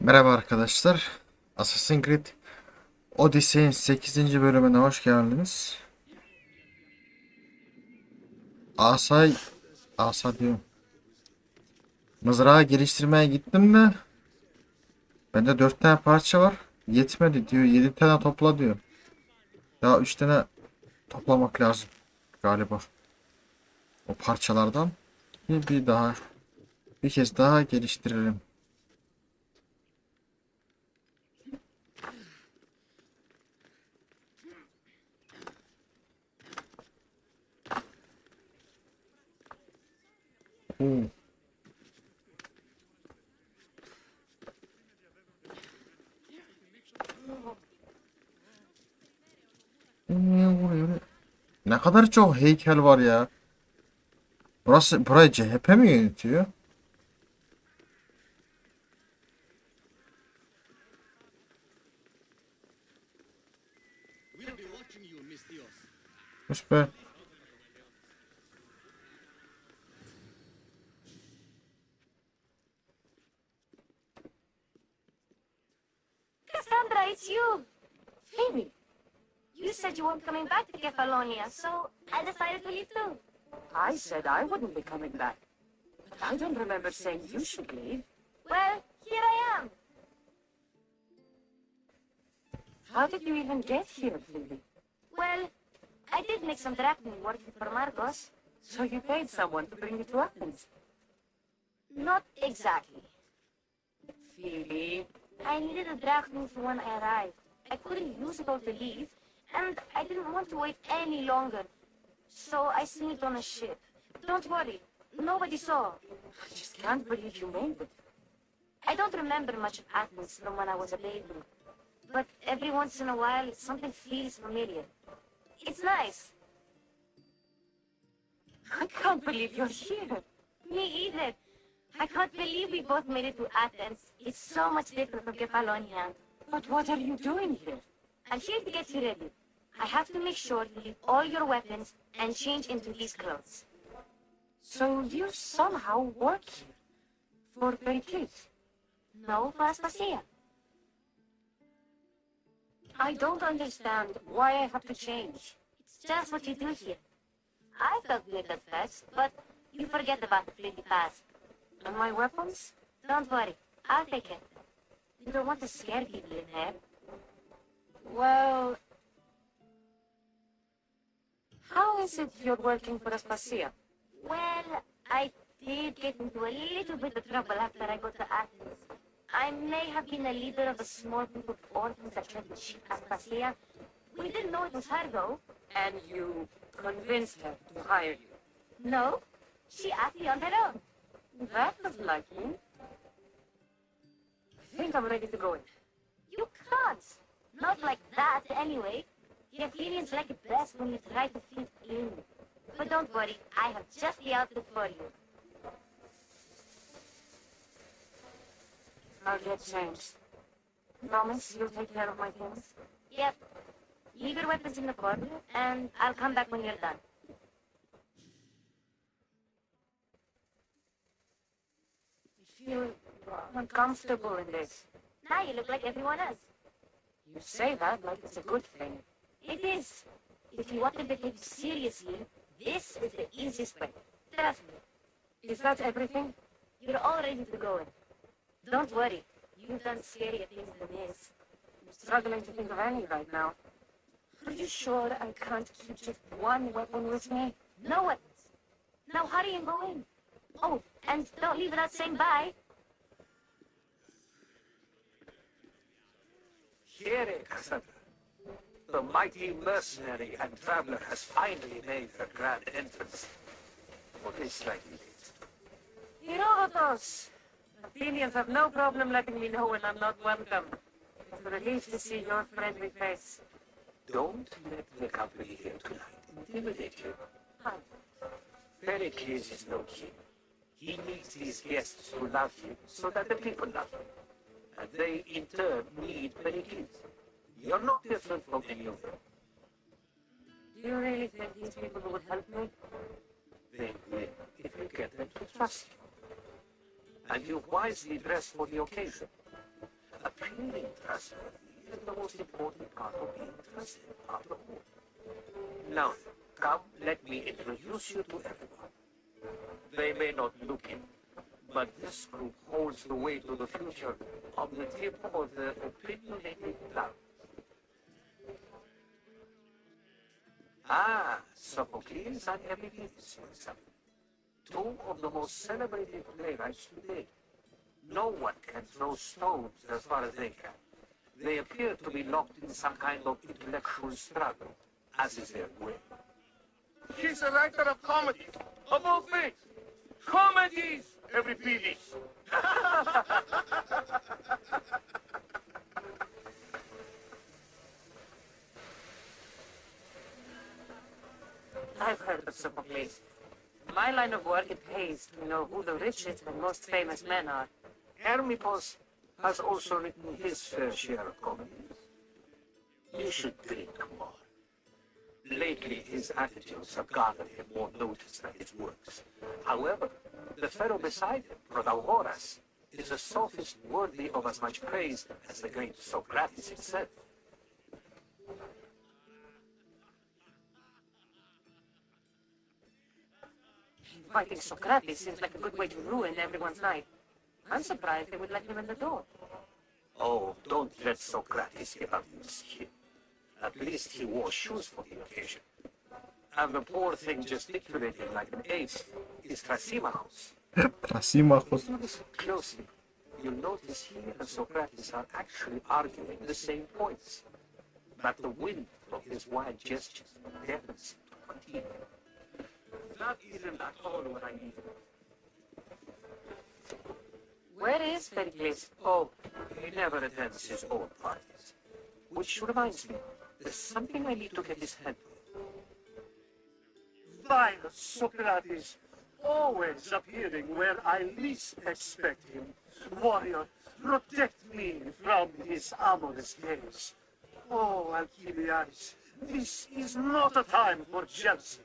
Merhaba arkadaşlar. Assassin's Creed Odyssey'in 8. bölümüne hoş geldiniz. Asay, asa diyorum. Mızrağı geliştirmeye gittim de bende 4 tane parça var. Yetmedi diyor. 7 tane topla diyor. Daha 3 tane toplamak lazım galiba. O parçalardan. Bir kez daha geliştirelim. Oo. Ne kadar çok heykel var ya. Burayı CHP mi yönetiyor? Hoş be. Cassandra, it's you! Phoebe, you said you weren't coming back to Kefalonia, so I decided to leave too. I said I wouldn't be coming back. But I don't remember saying you should leave. Well, here I am. How did you even get here, Lily? Well, I did make some drachma working for Marcos. So you paid someone to bring you to Athens? Not exactly. Phoebe. I needed a drachma for when I arrived. I couldn't use it all to leave, and I didn't want to wait any longer. So I sneaked on a ship. Don't worry, nobody saw. I just can't believe you made it. I don't remember much of Athens from when I was a baby. But every once in a while, something feels familiar. It's nice. I can't believe you're here. Me either. I can't believe we both made it to Athens. It's so much different from Kefalonia. But what are you doing here? I'm here to get you ready. I have to make sure you leave all your weapons and change into these clothes. So you somehow work here? For Pericles? No, for Aspasia. I don't understand why I have to change. It's just what you do here. I felt weird at first, but you forget about the pretty past. And my weapons? Don't worry, I'll take it. You don't want to scare people in here. Well... How is it you're working for Aspasia? Well, I did get into a little bit of trouble after I got to Athens. I may have been a leader of a small group of orphans that tried to cheat Aspasia. We didn't know it was her, though. And you convinced her to hire you? No, she asked me on her own. That was lucky. I think I'm ready to go in. You can't. Not like that, anyway. The Athenians like it best when you try to fit in. But don't worry, I have just the outfit for you. I'll get changed. Promise you'll take care of my things? Yep. Leave your weapons in the corner, and I'll come back when you're done. I feel uncomfortable in this. Now you look like everyone else. You say that like it's a good thing. It is. If you want to behave seriously, this is the easiest way. Trust me. Is that everything? You're all ready to go in. Don't worry. You've done scarier things than this. I'm struggling to think of any right now. Are you sure I can't keep just one weapon with me? No weapons. Now hurry and go in. Oh, and don't leave without saying bye. Here, Cassandra. The mighty mercenary and traveler has finally made her grand entrance. Only slightly late. Herodotus! Athenians have no problem letting me know when I'm not welcome. It's a relief to see your friendly face. Don't let the company here tonight intimidate you. Hi. Pericles is no king. He needs his guests to love him so that the people love him. And they, in turn, need Pericles. You're not different from any of them. Do you really think these people would help me? They will if you get them to trust you. And you wisely dress for the occasion. Appearing trustworthy is the most important part of being trusted after all. Now, come, let me introduce you to everyone. They may not look it, but this group holds the way to the future on the tip of their opinionated tongue. Ah, Sophocles and Epimetheus, for example. Two of the most celebrated playwrights today. No one can throw stones as far as they can. They appear to be locked in some kind of intellectual struggle, as is their way. He's a writer of comedies, of all things. Comedies, everybody. I've heard of Sophocles. My line of work, it pays to know who the richest and most famous men are. Hermippos has also written his fair share of comedies. You should drink more. Lately, his attitudes have garnered him more notice than his works. However, the fellow beside him, Protagoras, is a sophist worthy of as much praise as the great Socrates himself. Fighting Socrates seems like a good way to ruin everyone's night. I'm surprised they would let him in the door. Oh, don't let Socrates get under your skin. At least he wore shoes for the occasion. And the poor thing gesticulating like an ape is Thrasymachos. Thrasymachos. If you listen closely, you'll notice he and Socrates are actually arguing the same points. But the wind from his wild gestures deafens him to continue. That isn't at all what I need. Where is Pericles? Oh, he never attends his own parties. Which reminds me, there's something I need to get his head with. Vile Socrates, always appearing where I least expect him. Warrior, protect me from his amorous gaze. Oh, Alcibiades, this is not a time for jealousy,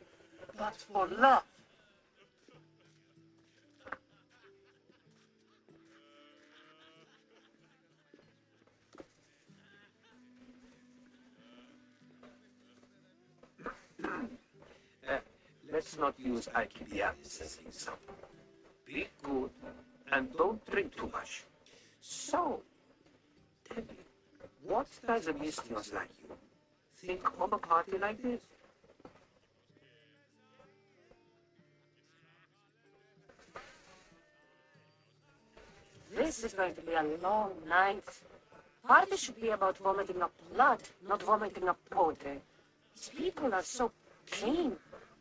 but for love. Let's not use Alcibiades as an example. Be good and don't drink too much. So, tell me, what does a Mystios like you think of a party like this? This is going to be a long night. Party should be about vomiting up blood, not vomiting up poetry. These people are so clean.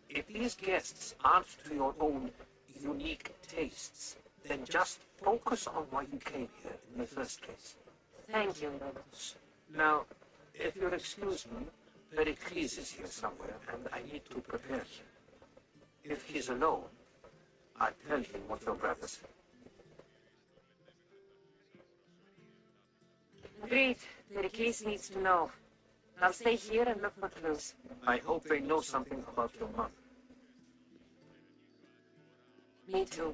If these guests aren't to your own unique tastes, then just focus on why you came here in the first place. Thank you, Rhodos. Now, if you'll excuse me, Pericles is here somewhere, and I need to prepare him. If he's alone, I'll tell him what your brother said. Agreed. Pericles needs to know. I'll stay here and look for clues. I hope they know something about your mother. Me too.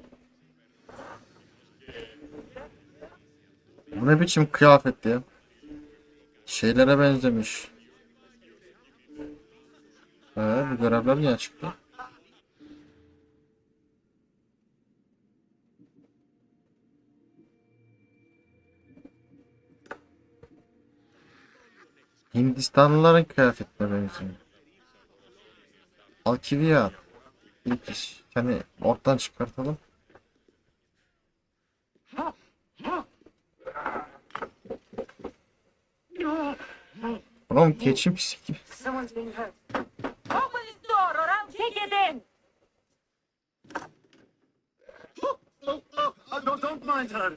Bu ne biçim kıyafet ya? Şeylere benzemiş. Bu görevler niye çıktı? Hindistanlıların kıyafetine benziyor. Alkivia. İlk iş. Yani ortadan çıkartalım. Oğlum keçi pisi gibi. Someone's being hurt. Open this door or I'll kick it in! Don't mind her.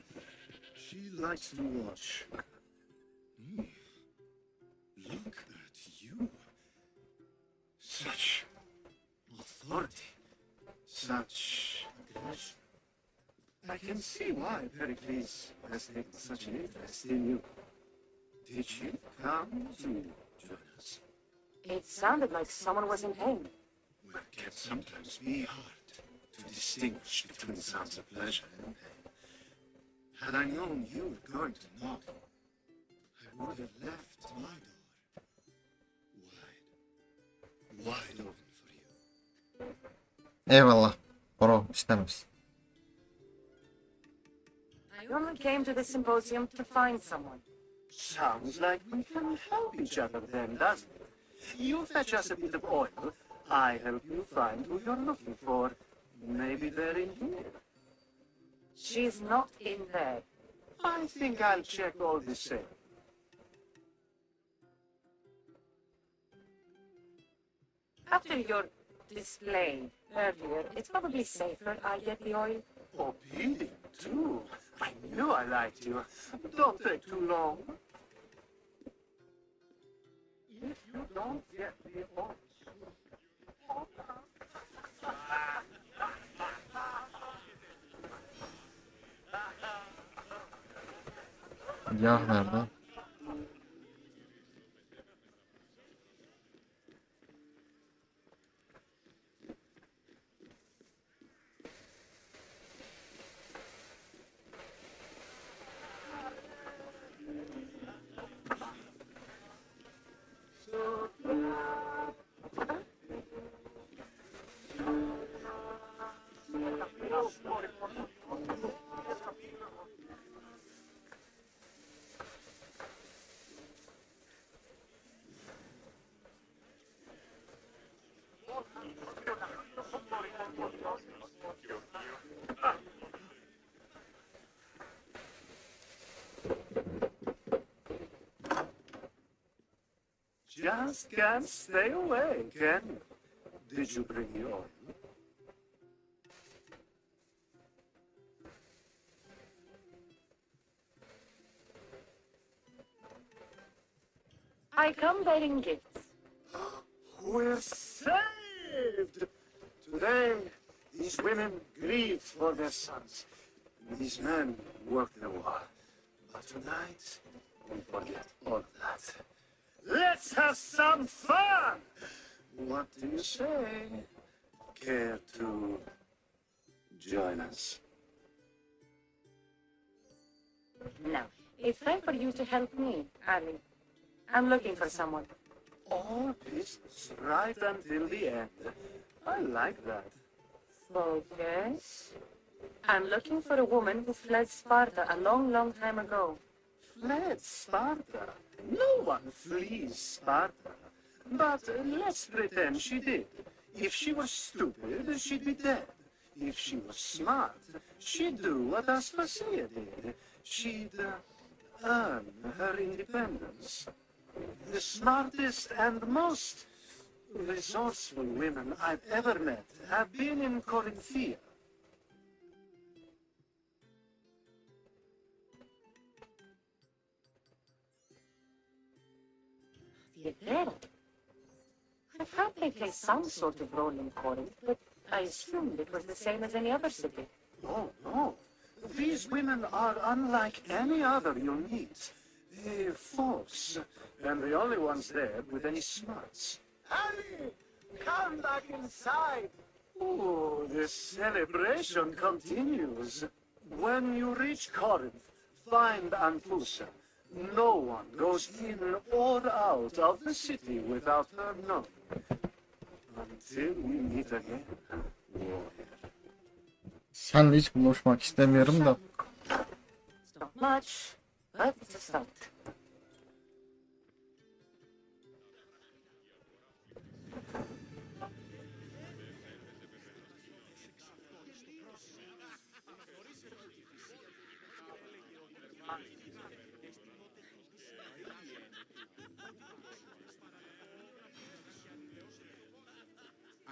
She likes to watch. Look at you. Such authority. Such aggression. I can see why Pericles has taken such an interest in you. Did you come to join us? It sounded like someone was in pain. Well, it can sometimes be hard to distinguish between sounds of pleasure and pain. Had I known you were going to knock, would have left my door wide open for you. Eyvallah. Bro istemez. I only came to the symposium to find someone. Sounds like we can help each other then, doesn't it? You fetch us a bit of oil, I help you find who you're looking for. Maybe they're in here. She's not in there. I think I'll check all the same. After your display earlier, it's probably safer I get the oil. Obedient, too. I knew I liked you. Don't take too long. If you don't get the oil, Yağ nerede? just can't stay away, can you? Did you bring the oil? I come bearing gifts. We're saved! Today, these women grieved for their sons. These men worked the war. But tonight, we forget all of that. Let's have some fun! What do you say? Care to join us? Now, it's time for you to help me, Ali. I'm looking for someone. All business right until the end. I like that. Focus. I'm looking for a woman who fled Sparta a long, long time ago. Fled Sparta? No one flees Sparta. But let's pretend she did. If she was stupid, she'd be dead. If she was smart, she'd do what Aspasia did. She'd earn her independence. The smartest and most resourceful women I've ever met have been in Corinthia. Theater. I thought they played some sort of role in Corinth, but I assumed it was the same as any other city. Oh, no. These women are unlike any other you'll meet. They're false, and the only ones there with any smarts. Harry, come back inside. Oh, the celebration continues. When you reach Corinth, find Antusa. No one goes in or out of the city without her knowing. Until we meet again, warrior. Senle hiç buluşmak istemiyorum da. It's not much, but it's a start.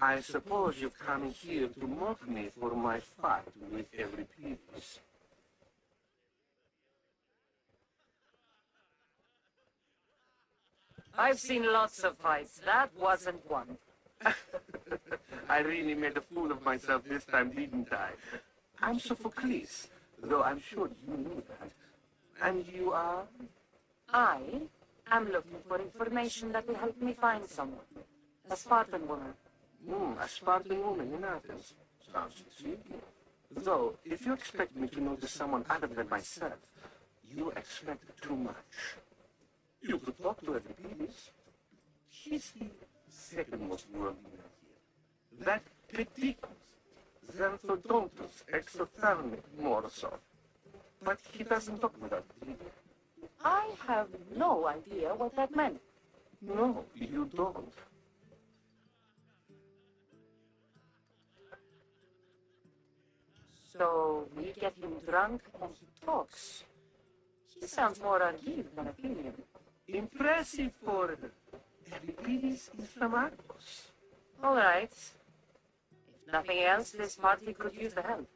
I suppose you've come here to mock me for my fight with Euripides. I've seen lots of fights. That wasn't one. I really made a fool of myself this time, didn't I? I'm Sophocles, though I'm sure you knew that. And you are? I am looking for information that will help me find someone. A Spartan woman. A Spartan woman in Athens. Sounds intriguing. Though, if you expect me to notice someone other than myself, you expect too much. You could talk to Euripides. He's the second most worldly man here. That Pedicus, Xanthodontus, exothermic Morosov. But he doesn't talk without dreaming. I have no idea what that meant. No, you don't. So we get him drunk and he talks. He sounds more Argive than Athenian. Impressive for Euripides is from Argos. All right. If nothing else, this party could use the help.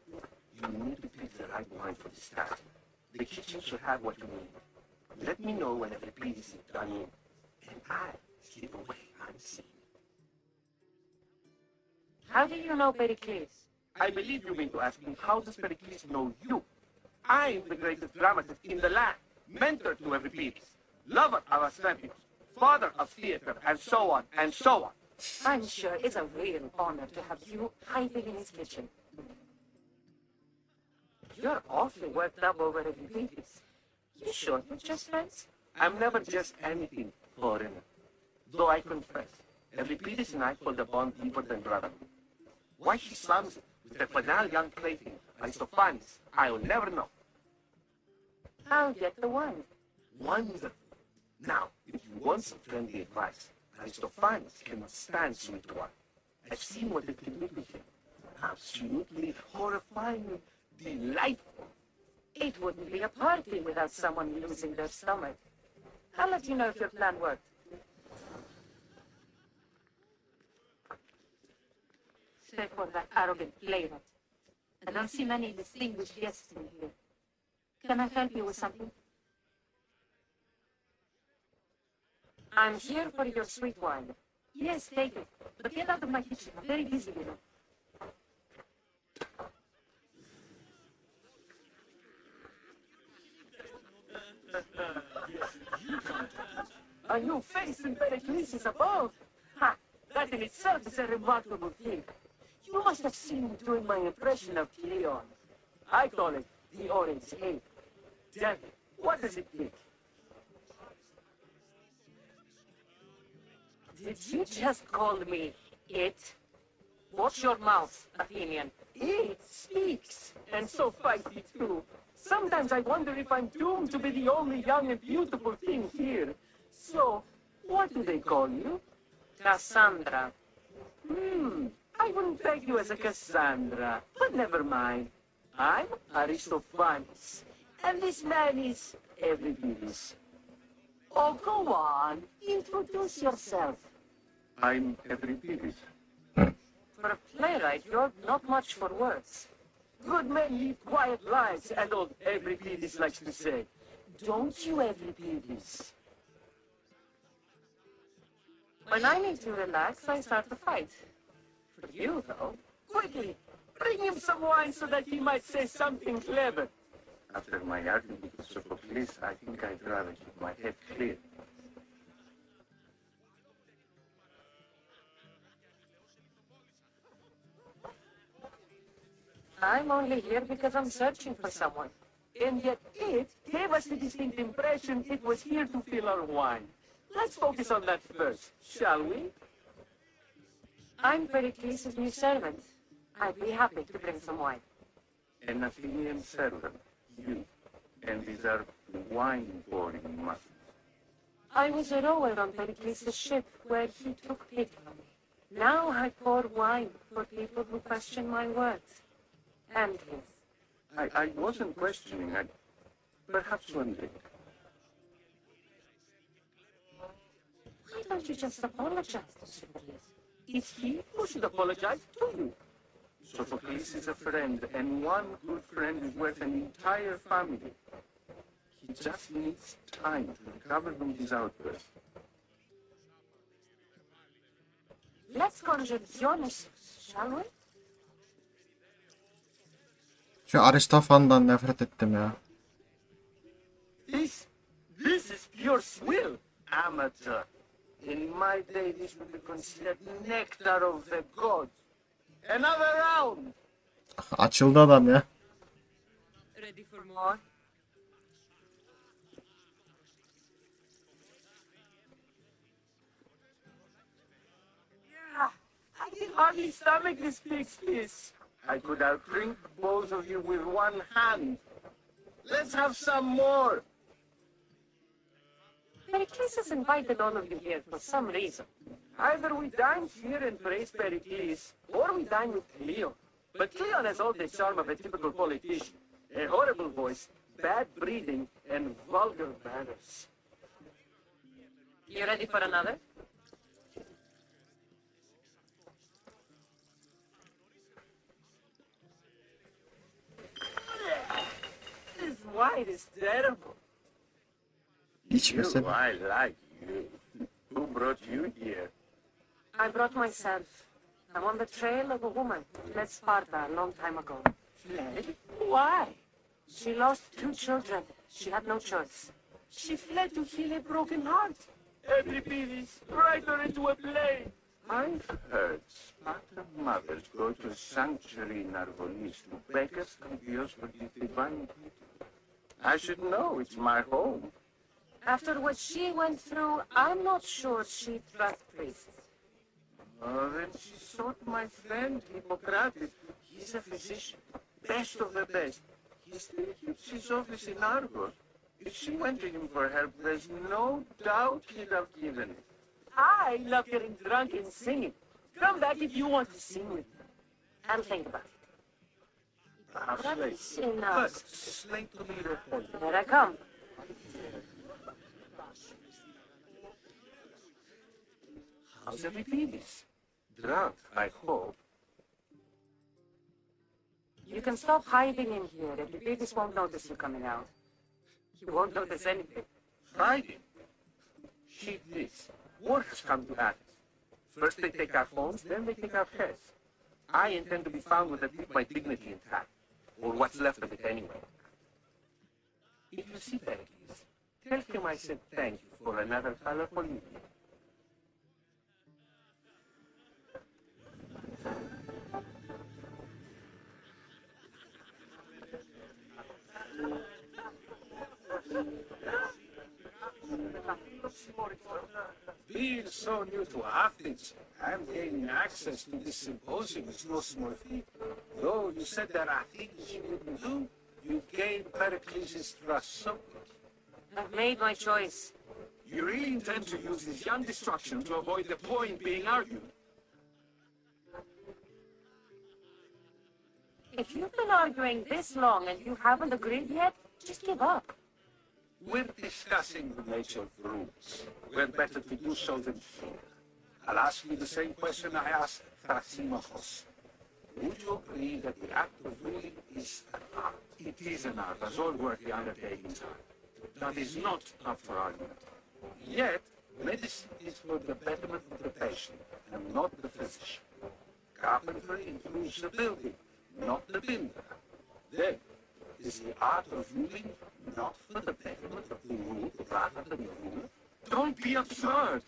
You need to pick the right wine for the start. The kitchen should have what you need. Let me know when Euripides is done in, and I'll slip away unseen. How do you know Pericles? I believe you mean to ask me, how does Pericles know you? I'm the greatest dramatist in the land, mentor to Euripides, lover of Asclepius, father of theater, and so on, and so on. I'm sure it's a real honor to have you hiding in his kitchen. You're awfully worked up over Euripides. You sure you're just friends? I'm never just anything foreigner. Though I confess, Euripides and I hold a bond deeper than brotherhood. Why he slams with a banal young plaything, Aristophanes, I'll never know. I'll get the wine. Wonderful. Now, if you want some friendly advice, Aristophanes cannot stand sweet wine. I've seen what it can do with him. Absolutely horrifying, delightful. It wouldn't be a party without someone losing their stomach. I'll let you know if your plan worked. Save for that arrogant playwright. I don't see many distinguished guests in here. Can I help you with something? I'm here for your sweet wine. Yes, take it. But get out of my kitchen. I'm very busy, you know. A new face in Pericles above. Ha! That in itself is a remarkable thing. You must have seen me doing my impression of Kleon. I call it the Orange Ape. Tell me, what does it think? Did you just call me it? Watch your mouth, Athenian. It speaks, and so feisty too. Sometimes I wonder if I'm doomed to be the only young and beautiful thing here. So, what do they call you? Cassandra. I wouldn't peg you as a Cassandra, but never mind. I'm Aristophanes, and this man is Euripides. Oh, go on. Introduce yourself. I'm Euripides. For a playwright, you're not much for words. Good men live quiet lives, and old Euripides likes to say. Don't you, Euripides? When I need to relax, I start a fight. For you, though, Quickly, bring him some wine so that he might say something clever. After my argument with Sophocles, I think I'd rather keep my head clear. I'm only here because I'm searching for someone. And yet it gave us the distinct impression it was here to fill our wine. Let's focus on that first, shall we? I'm Pericles' new servant. I'd be happy to bring some wine. An Athenian servant, you, and these are wine-pouring muscles. I was a rower on Pericles' ship where he took pity on me. Now I pour wine for people who question my words. And his. I wasn't questioning. Perhaps one day. Why don't you just apologize to Sophocles? It's he who should apologize to you. Sophocles is a friend, and one good friend is worth an entire family. He just needs time to recover from his outburst. Let's conjure Dionysus, shall we? Şu Aristofan'dan nefret ettim ya. This is pure swill, amateur. In my day, this would be considered nectar of the gods. Another round! Açıldı adam ya. Ready for more? hardly stomach this pig's piss. I could outdrink both of you with one hand. Let's have some more. Pericles has invited all of you here for some reason. Either we dine here and praise Pericles, or we dine with Cleo. But Kleon has all the charm of a typical politician. A horrible voice, bad breeding, and vulgar manners. You ready for another? This wine is terrible. İçmesen. I like you. Who brought you here? I brought myself. I'm on the trail of a woman who fled Sparta a long time ago. Fled? Why? She lost 2 children. She had no choice. She fled to heal a broken heart. Everybody, write her into a play. I've heard Spartan mothers go to a sanctuary in Argolis to beg us to Dios for the divine beauty. I should know, it's my home. After what she went through, I'm not sure she trusts priests. Oh, then she sought my friend Hippocrates. He's a physician, best of the best. He still keeps his office in Argos. If she went to him for help, there's no doubt he'd have given it. I love getting drunk and singing. Come back if you want to sing with me. I'll think about it. Perhaps That later. is enough. But slate to me the point. Here I come. How's Euripides? Drunk, I hope. You can stop hiding in here. The babies won't notice you coming out. You won't notice anything. Hiding. Keep this. War has come to Athens. First they take our phones, then they take our heads. I intend to be found with at least my dignity intact. Or what's left of it anyway. If you see Pericles, tell him I said thank you for another colorful evening. Being so new to Athens, I'm gaining access to this symposium is no small feat. Though you said there are things you wouldn't do, you gained Pericles' trust so quick. I've made my choice. You really intend to use this young destruction to avoid the point being argued? If you've been arguing this long and you haven't agreed yet, just give up. We're discussing the nature of rules. We're better to do so than fear. I'll ask you the same question I asked Thrasymachos. Would you agree that the act of ruling is an art? It is an art, as all worthy undertakings are. That is not up for argument. Yet, medicine is for the betterment of the patient, and not the physician. Carpentry improves the building, not the builder. Then, is the art of ruling not for the betterment of the ruled rather than the ruler? Don't be absurd!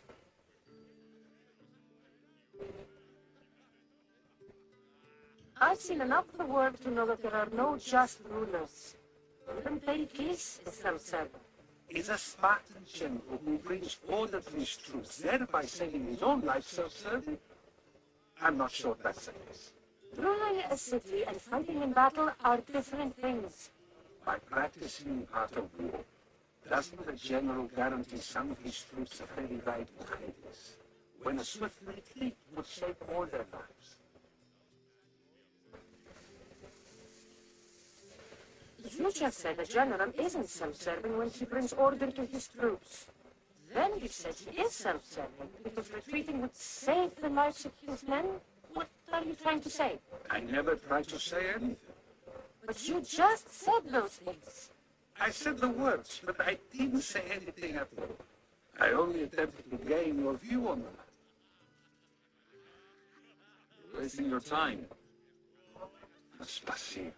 I've seen enough of the world to know that there are no just rulers. Even Pericles is self-serving. Is a Spartan general who brings order to his troops, thereby saving his own life self-serving? I'm not sure that's the case. Ruling a city and fighting in battle are different things. By practicing the art of war, doesn't the general guarantee some of his troops a very right behind this, when a swift retreat would save all their lives? You just said a general isn't self-serving when he brings order to his troops. Then you said he is self-serving because retreating would save the lives of his men? What are you trying to say? I never tried to say anything. But you just said those things. I said the words, but I didn't say anything at all. I only attempted to gain your view on the matter. You're wasting your time. Aspasia.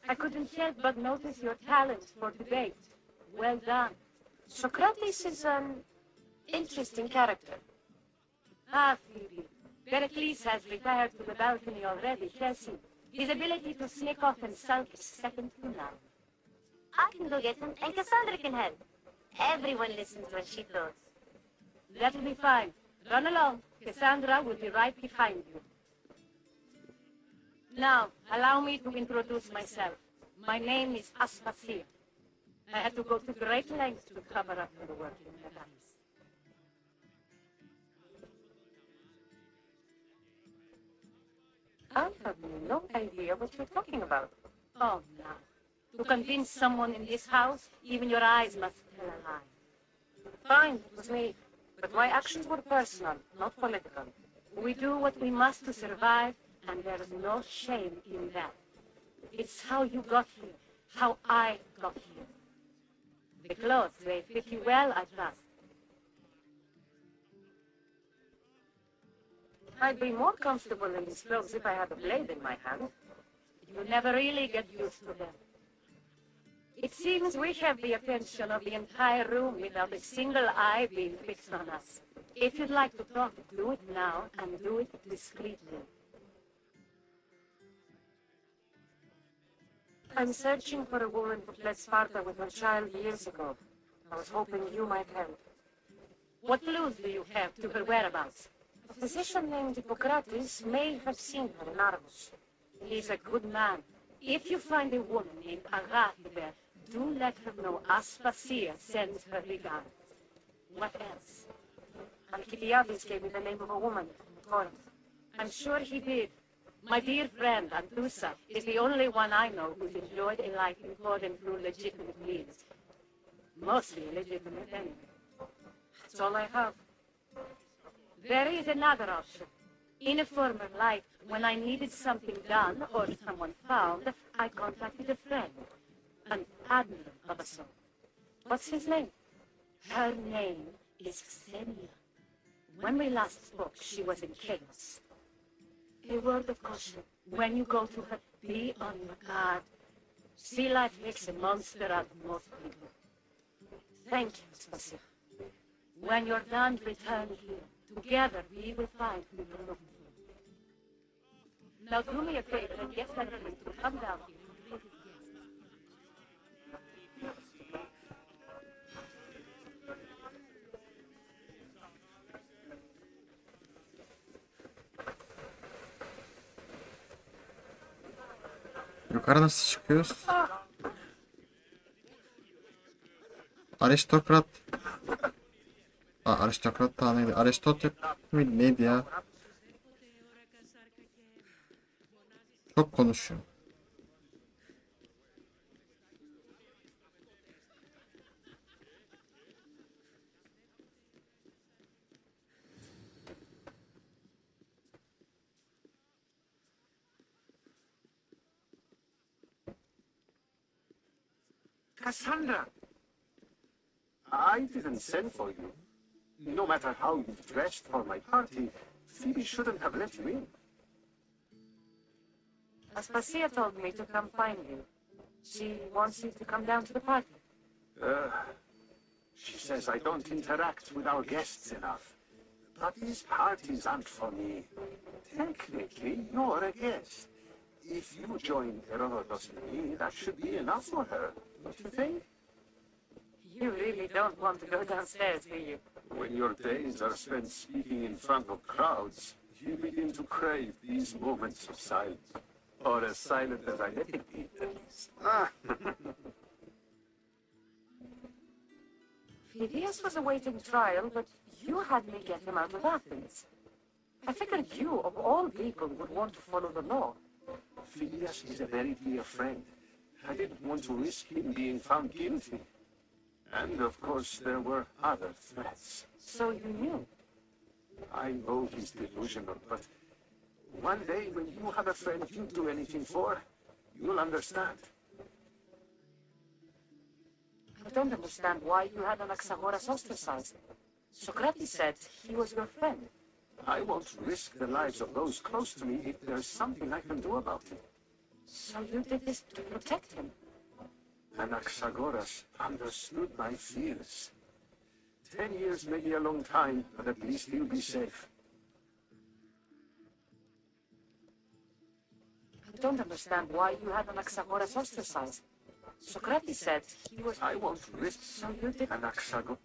I couldn't help but notice your talent for debate. Well done. Socrates is an interesting character. Ah, Phoebe. Pericles has retired to the balcony already, has he? His ability to sneak off and sulk is second to none. I can go get him, and Cassandra can help. Everyone listens when she talks. That'll be fine. Run along. Cassandra will be right behind you. Now, allow me to introduce myself. My name is Aspasia. I had to go to great lengths to cover up for the work in my eyes. I have no idea what you're talking about. Oh, no. To convince someone in this house, even your eyes must tell a lie. Fine, it was me. But my actions were personal, not political. We do what we must to survive, and there's no shame in that. It's how you got here, how I got here. The clothes, they fit you well, I trust. I'd be more comfortable in these clothes if I had a blade in my hand. You never really get used to them. It seems we have the attention of the entire room without a single eye being fixed on us. If you'd like to talk, do it now, and do it discreetly. I'm searching for a woman who fled Sparta with her child years ago. I was hoping you might help. What clues do you have to her whereabouts? A physician named Hippocrates may have seen her in Argos. He's a good man. If you find a woman named Agathe there, do let her know Aspasia sends her regards. What else? Alcibiades gave me the name of a woman from Corinth. I'm sure he did. My dear friend, Antusa, is the only one I know who's enjoyed a life in Corinth through legitimate means. Mostly legitimate anyway. That's all I have. There is another option. In a former life, when I needed something done or someone found, I contacted a friend, an admiral of a sort. What's his name? Her name is Xenia. When we last spoke, she was in chaos. A word of caution. When you go to her, be on your guard. Sea life makes a monster out of most people. Thank you, Spasia. When you're done, return here. Together, we will find who you're looking for. Now do me a favor and get Henry to come down here and greet his guests. Yukarı nasıl çıkıyoruz? Aristokrat. Aristokrat da neydi? Aristotle miydi? Neydi ya? Çok konuşuyor. Cassandra! I didn't send for you. No matter how you've dressed for my party, Phoebe shouldn't have let you in. Aspasia told me to come find you. She wants you to come down to the party. She says I don't interact with our guests enough. But these parties aren't for me. Technically, you're a guest. If you join Herodotus and me, that should be enough for her, don't you think? You really don't want to go downstairs, do you? When your days are spent speaking in front of crowds, you begin to crave these moments of silence. Or as silent as I let it be, at least. Phidias was awaiting trial, but you had me get him out of Athens. I figured you, of all people, would want to follow the law. Phidias is a very dear friend. I didn't want to risk him being found guilty. And of course, there were other threats. So you knew? I know he's delusional, but one day when you have a friend you'd do anything for, you'll understand. I don't understand why you had Anaxagoras ostracized. Socrates said he was your friend. I won't risk the lives of those close to me if there's something I can do about it. So you did this to protect him? Anaxagoras understood my fears. 10 years may be a long time, but at least he'll be safe. I don't understand why you had Anaxagoras ostracized. Socrates said he was... I won't risk So you did... Anaxagoras.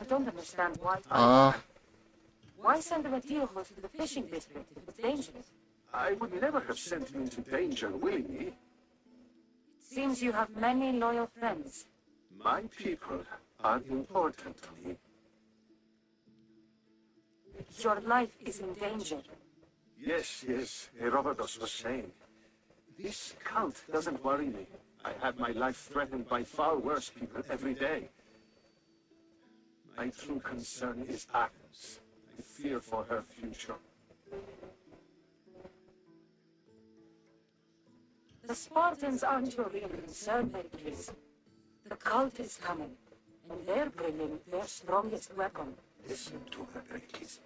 I don't understand why... Aa, Why send Emethios to the fishing district if it's dangerous? I would never have sent him into danger willingly. It seems you have many loyal friends. My people are important to me. Your life is in danger. Yes, Herodotus was saying. This cult doesn't worry me. I have my life threatened by far worse people every day. My true concern is Athens. I fear for her future. The Spartans aren't your real concern, Hercules. The cult is coming, and they're bringing their strongest weapon. Listen to her, Hercules.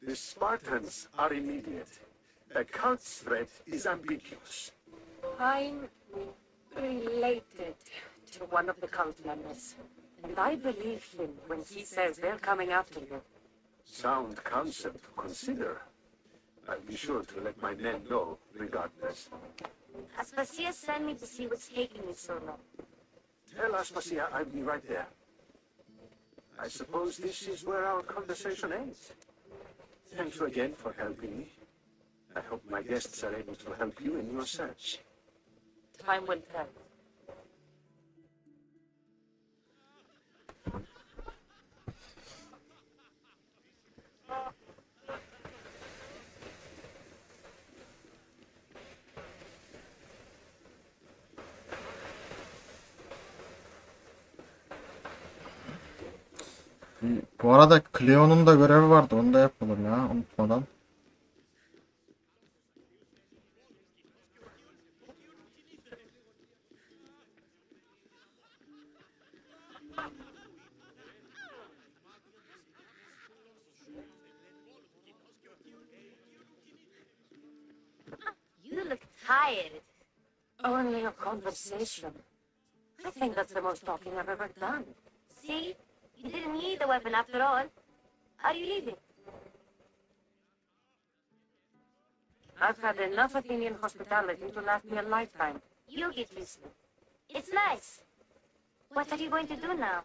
The Spartans are immediate. The cult's threat is ambiguous. I'm related to one of the cult members, and I believe him when he says they're coming after you. Sound concept to consider. I'll be sure to let my men know, regardless. Aspasia sent me to see what's taking you so long. Tell Aspasia I'll be right there. I suppose this is where our conversation ends. Thank you again for helping me. I hope my guests are able to help you in your search. Time will tell. bu arada Kleon'un da görevi vardı. Onu da yapalım ya unutmadan. You look tired. Only a conversation. I think that's the most talking I've ever done. See? You didn't need the weapon after all. Are you leaving? I've had enough Athenian hospitality to last me a lifetime. You'll get used to it. It's nice. What are you going to do now?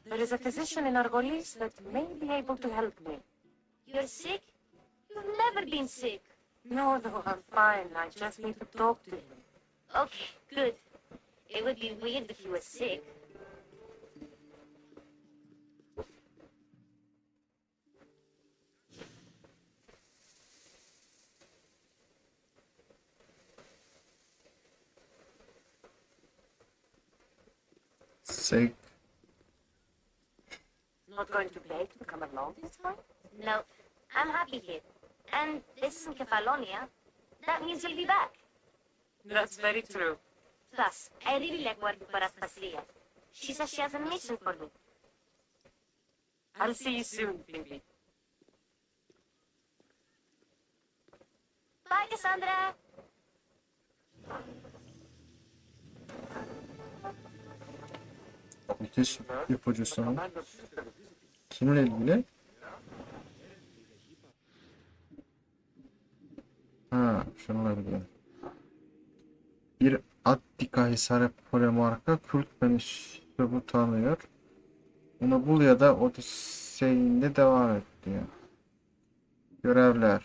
There is a physician in Argolis that may be able to help me. You're sick? You've never been sick. No, I'm fine. I just need to talk to him. Okay, good. It would be weird if you were sick. Sick. Not going to beg to come along this time? No, I'm happy here. And this isn't Kefalonia. That means you'll be back. That's very true. Plus, I really like working for Aspasia. She says she has a mission for me. I'll see you soon, Phoebe. Bye, Cassandra! Müthiş ipucusu. Kimle ilgili? Ha, şununla ilgili. Bir Attika Hisarı Polemarka kült menüsü tanıyor. Bunu bul ya da Odyssey'inde devam et diyor. Görevler.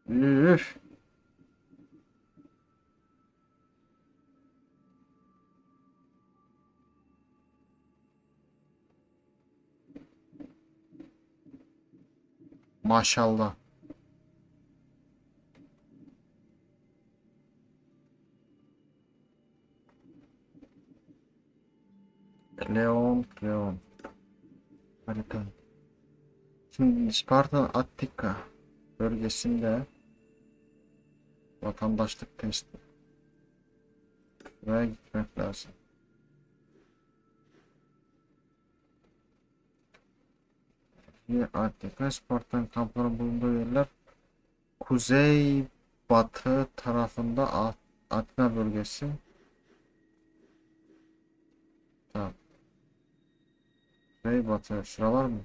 Üf. Maşallah. Kleon. Harika. Şimdi Sparta Attika bölgesinde vatandaşlık testi. Buraya gitmek lazım. Atletik Spartan kampların bulunduğu yerler kuzey batı tarafında Atina bölgesi. Tamam. Kuzey batı. Şuralar mı?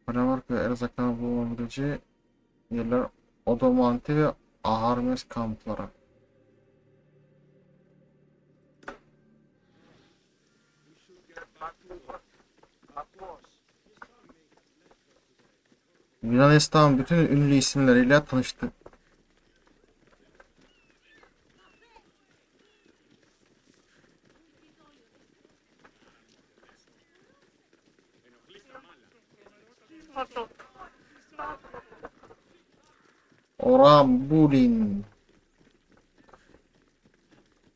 Danimarka ve erzakların bulunabileceği yerler Odomanti ve Aharmes kampları. Yunanistan bütün ünlü isimleriyle tanıştı. Orambulin.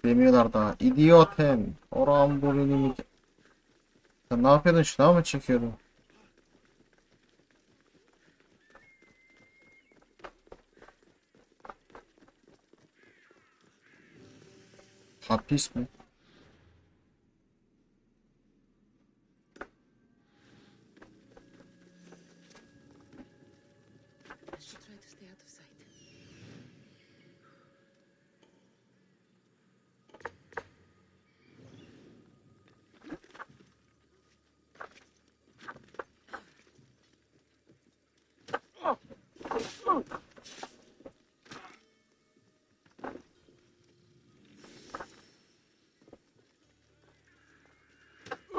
Demiyorlar daha. İdioten. Orambulin'i. Sen ne yapıyordun? Şuna mı çekiyordun? Hapis mi? I should try to stay out of sight.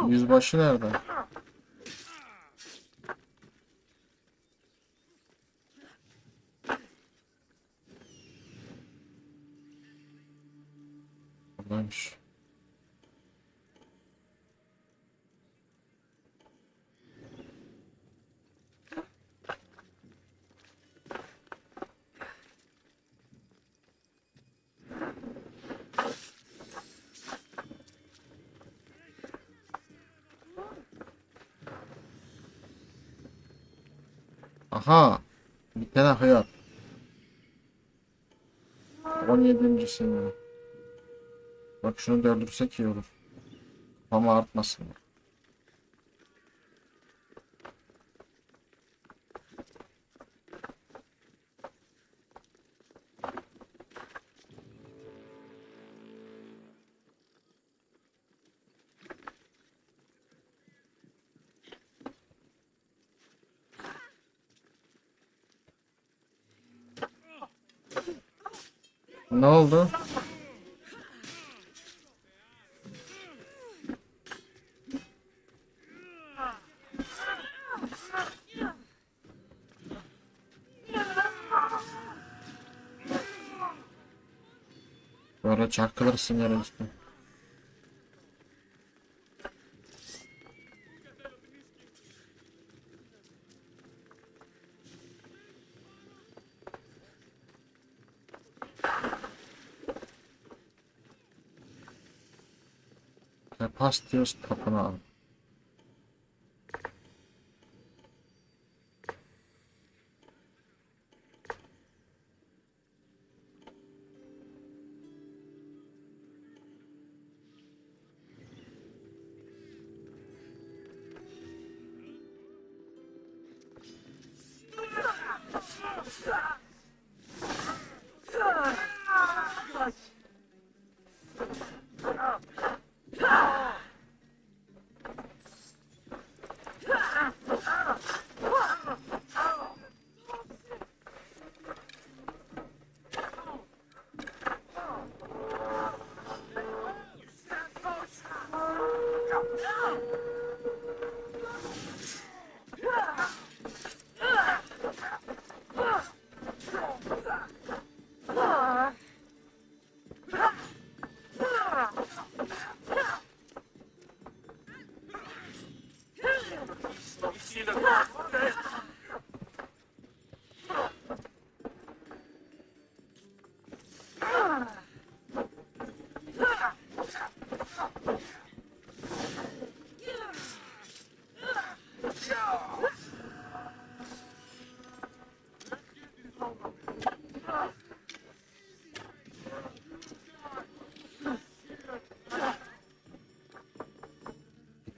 Yüzbaşı nerede? Buradaymış. Aha. Bir tane hayat. 17. sene. Bak şunu da öldürsek iyi olur. Ama artmasın. Ne oldu? Böyle çarpılırsın yere işte. Hepastios tapınağı.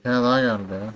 Bir tane daha geldi ya.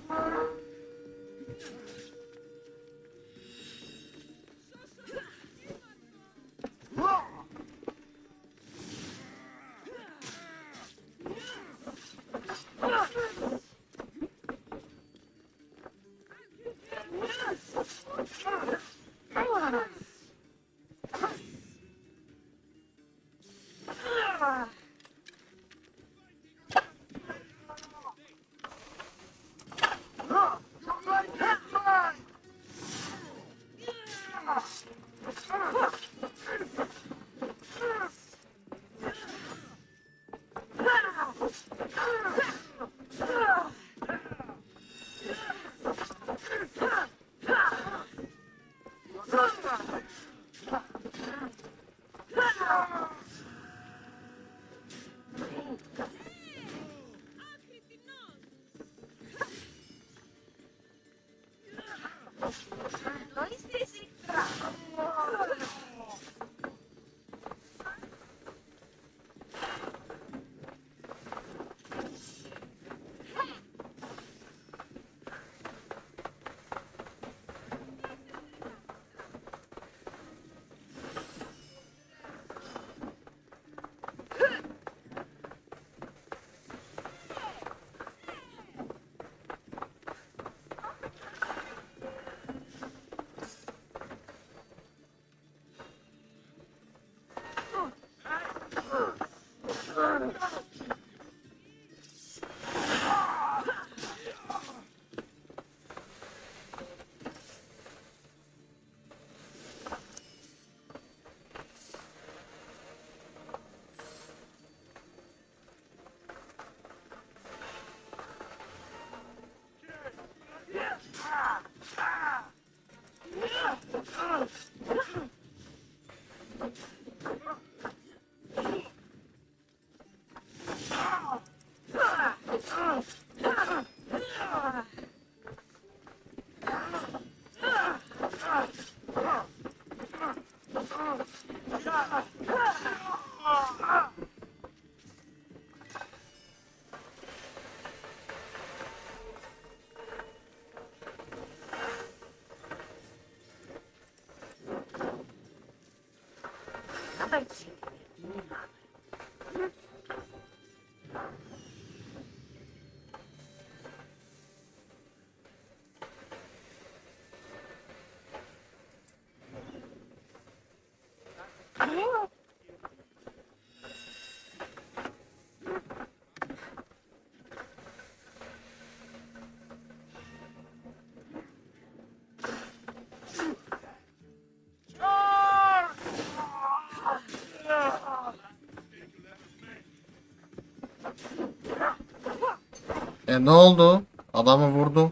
Ne oldu? Adamı vurdum.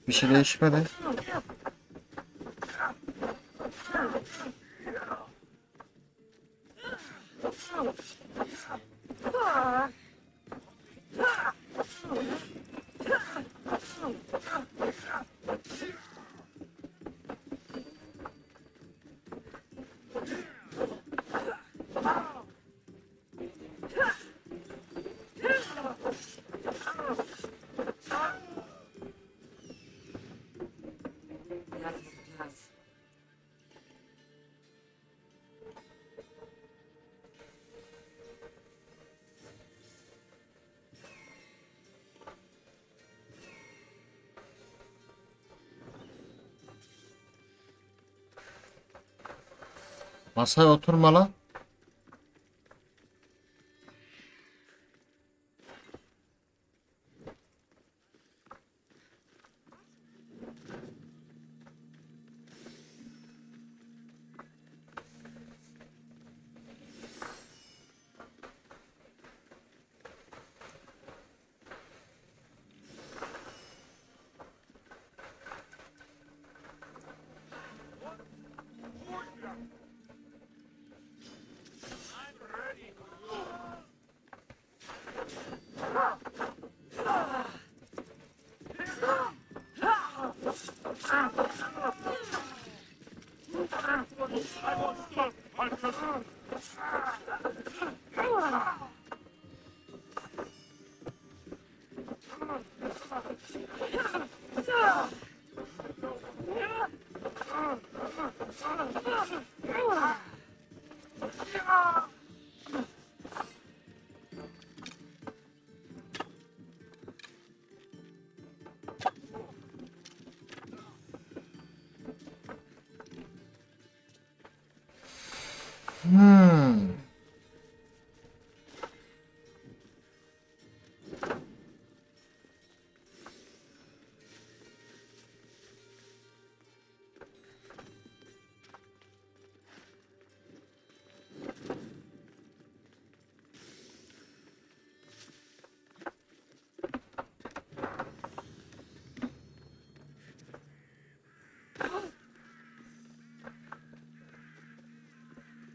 Bir şey değişmedi. Masaya oturma lan. Hmm.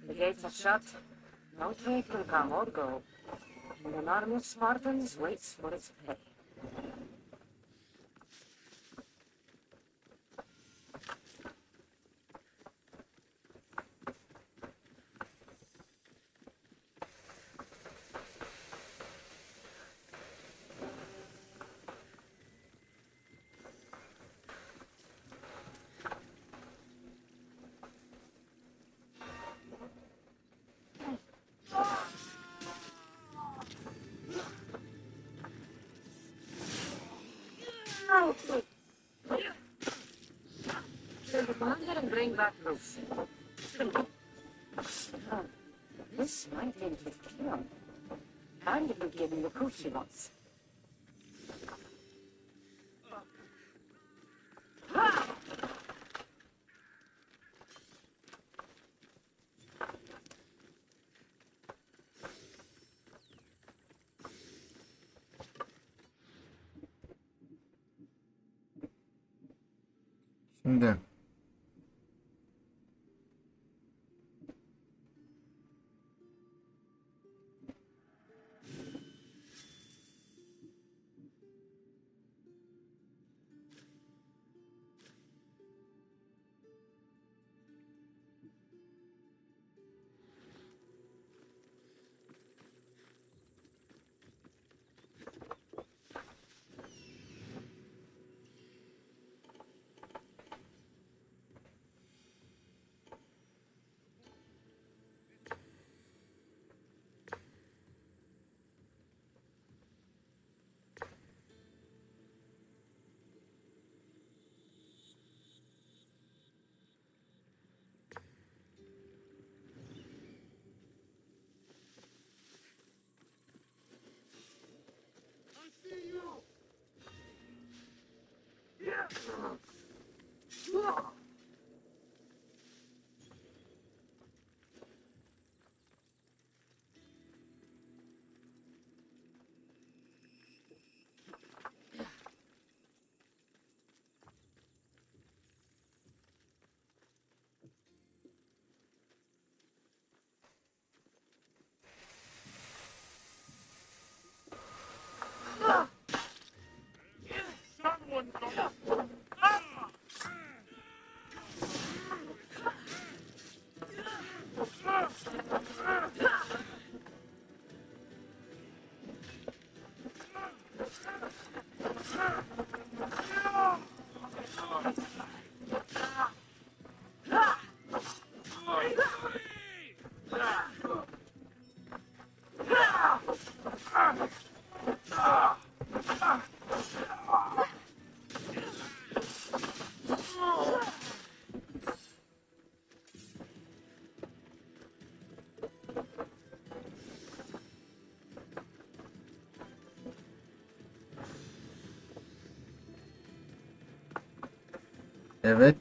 The gates are shut. No trade can come or go. And an army of Spartans waits for its pay. Kill the commander and bring back Lucy. This might end with Kleon. And it will give him the proof she wants. Şimdi. Evet.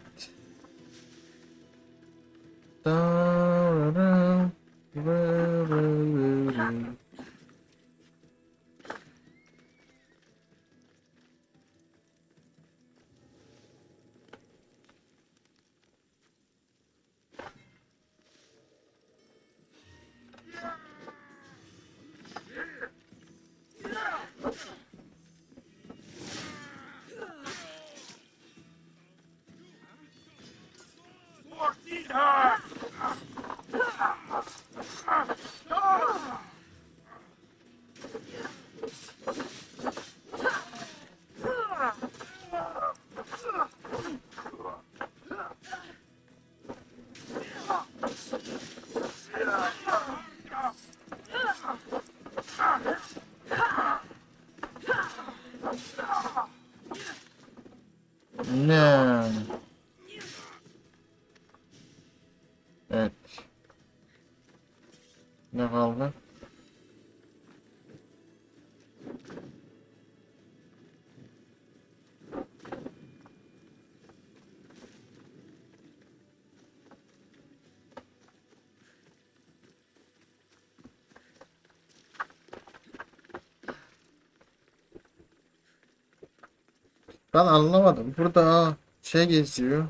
Ne? Evet. Ne kaldı? Ben anlamadım. Burada şey geziyor.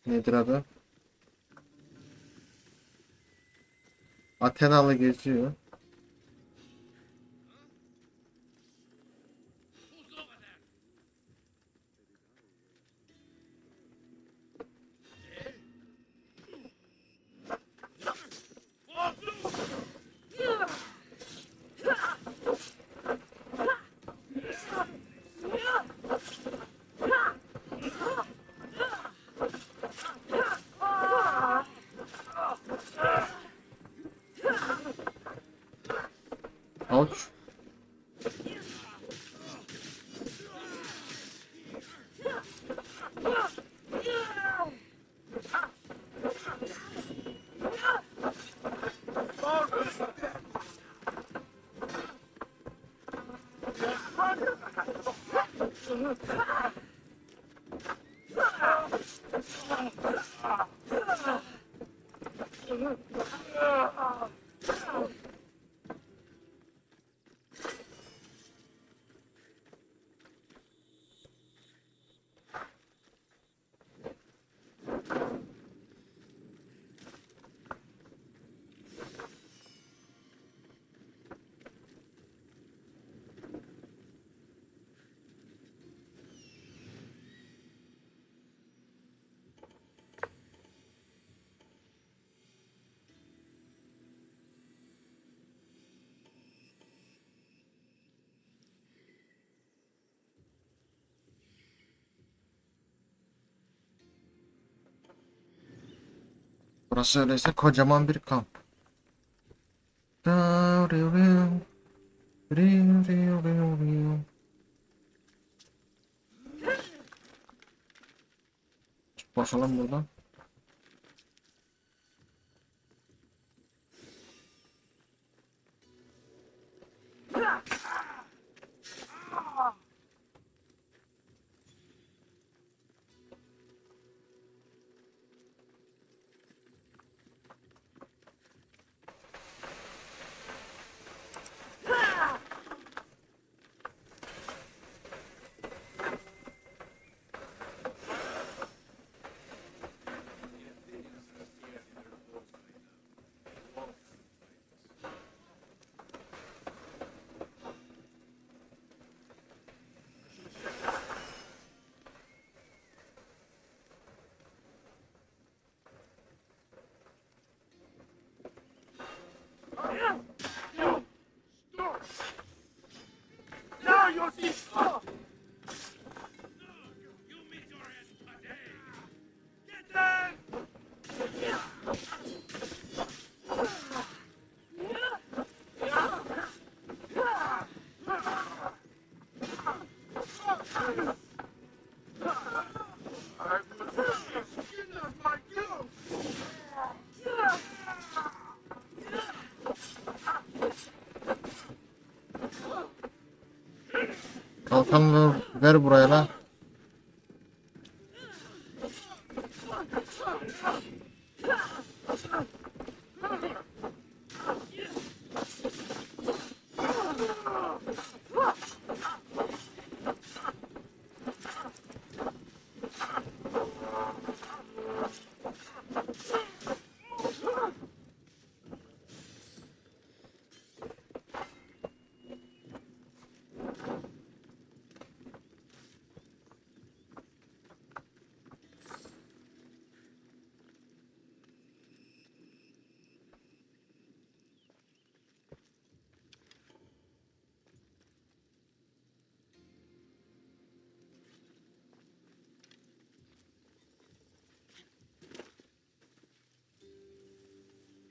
Nedir adı? Atenalı geziyor. Avuç. Burası öyleyse kocaman bir kamp. Çık bakalım buradan. Now you're destroyed! Get them! Kalkan ver buraya lan.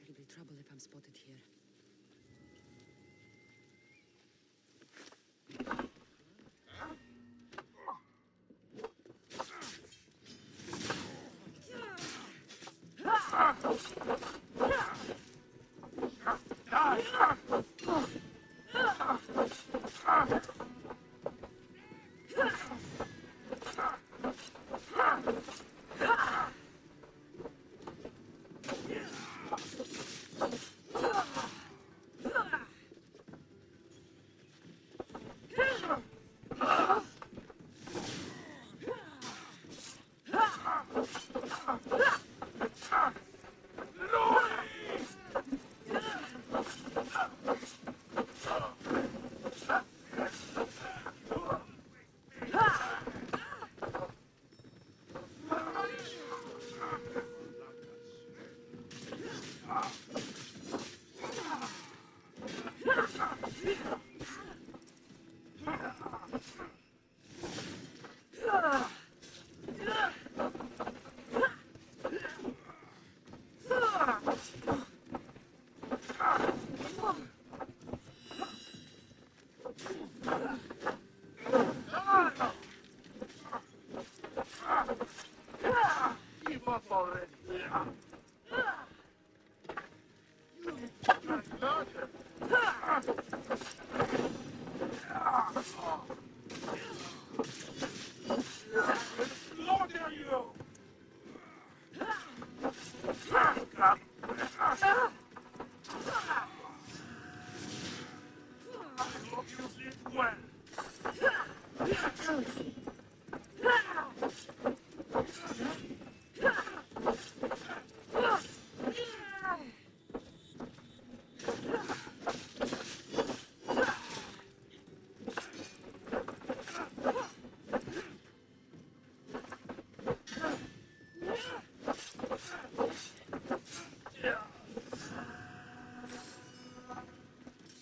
It'll be trouble if I'm spotted here.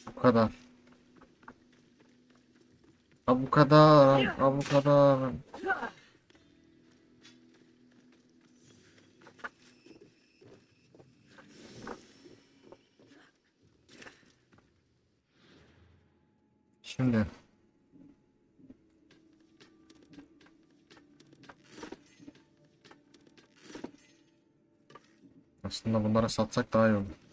Bu kadar. Ha bu kadar. Ha bu kadar. Şimdi. Aslında bunları satsak daha iyi olur.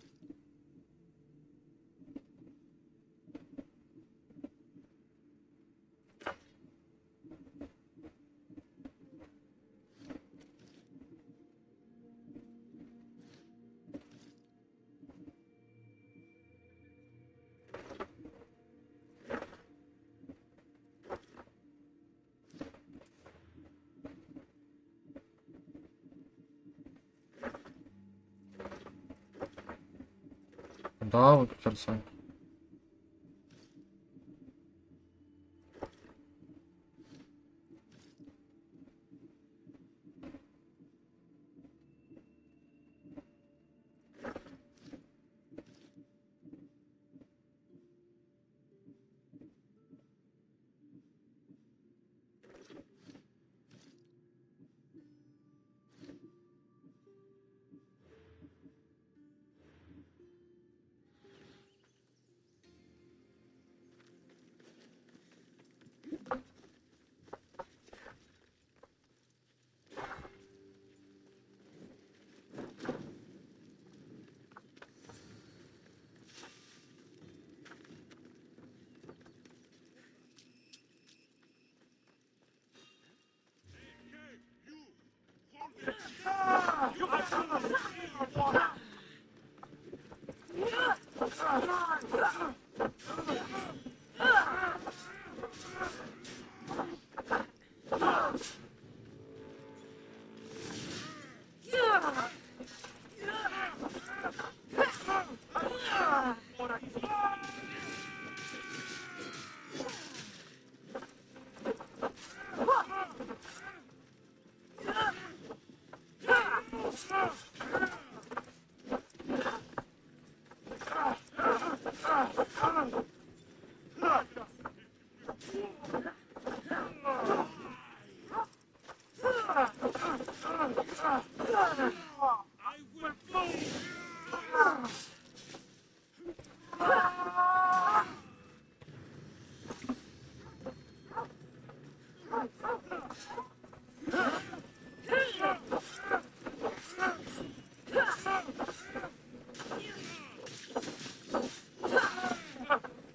Daha mı güzel sanki?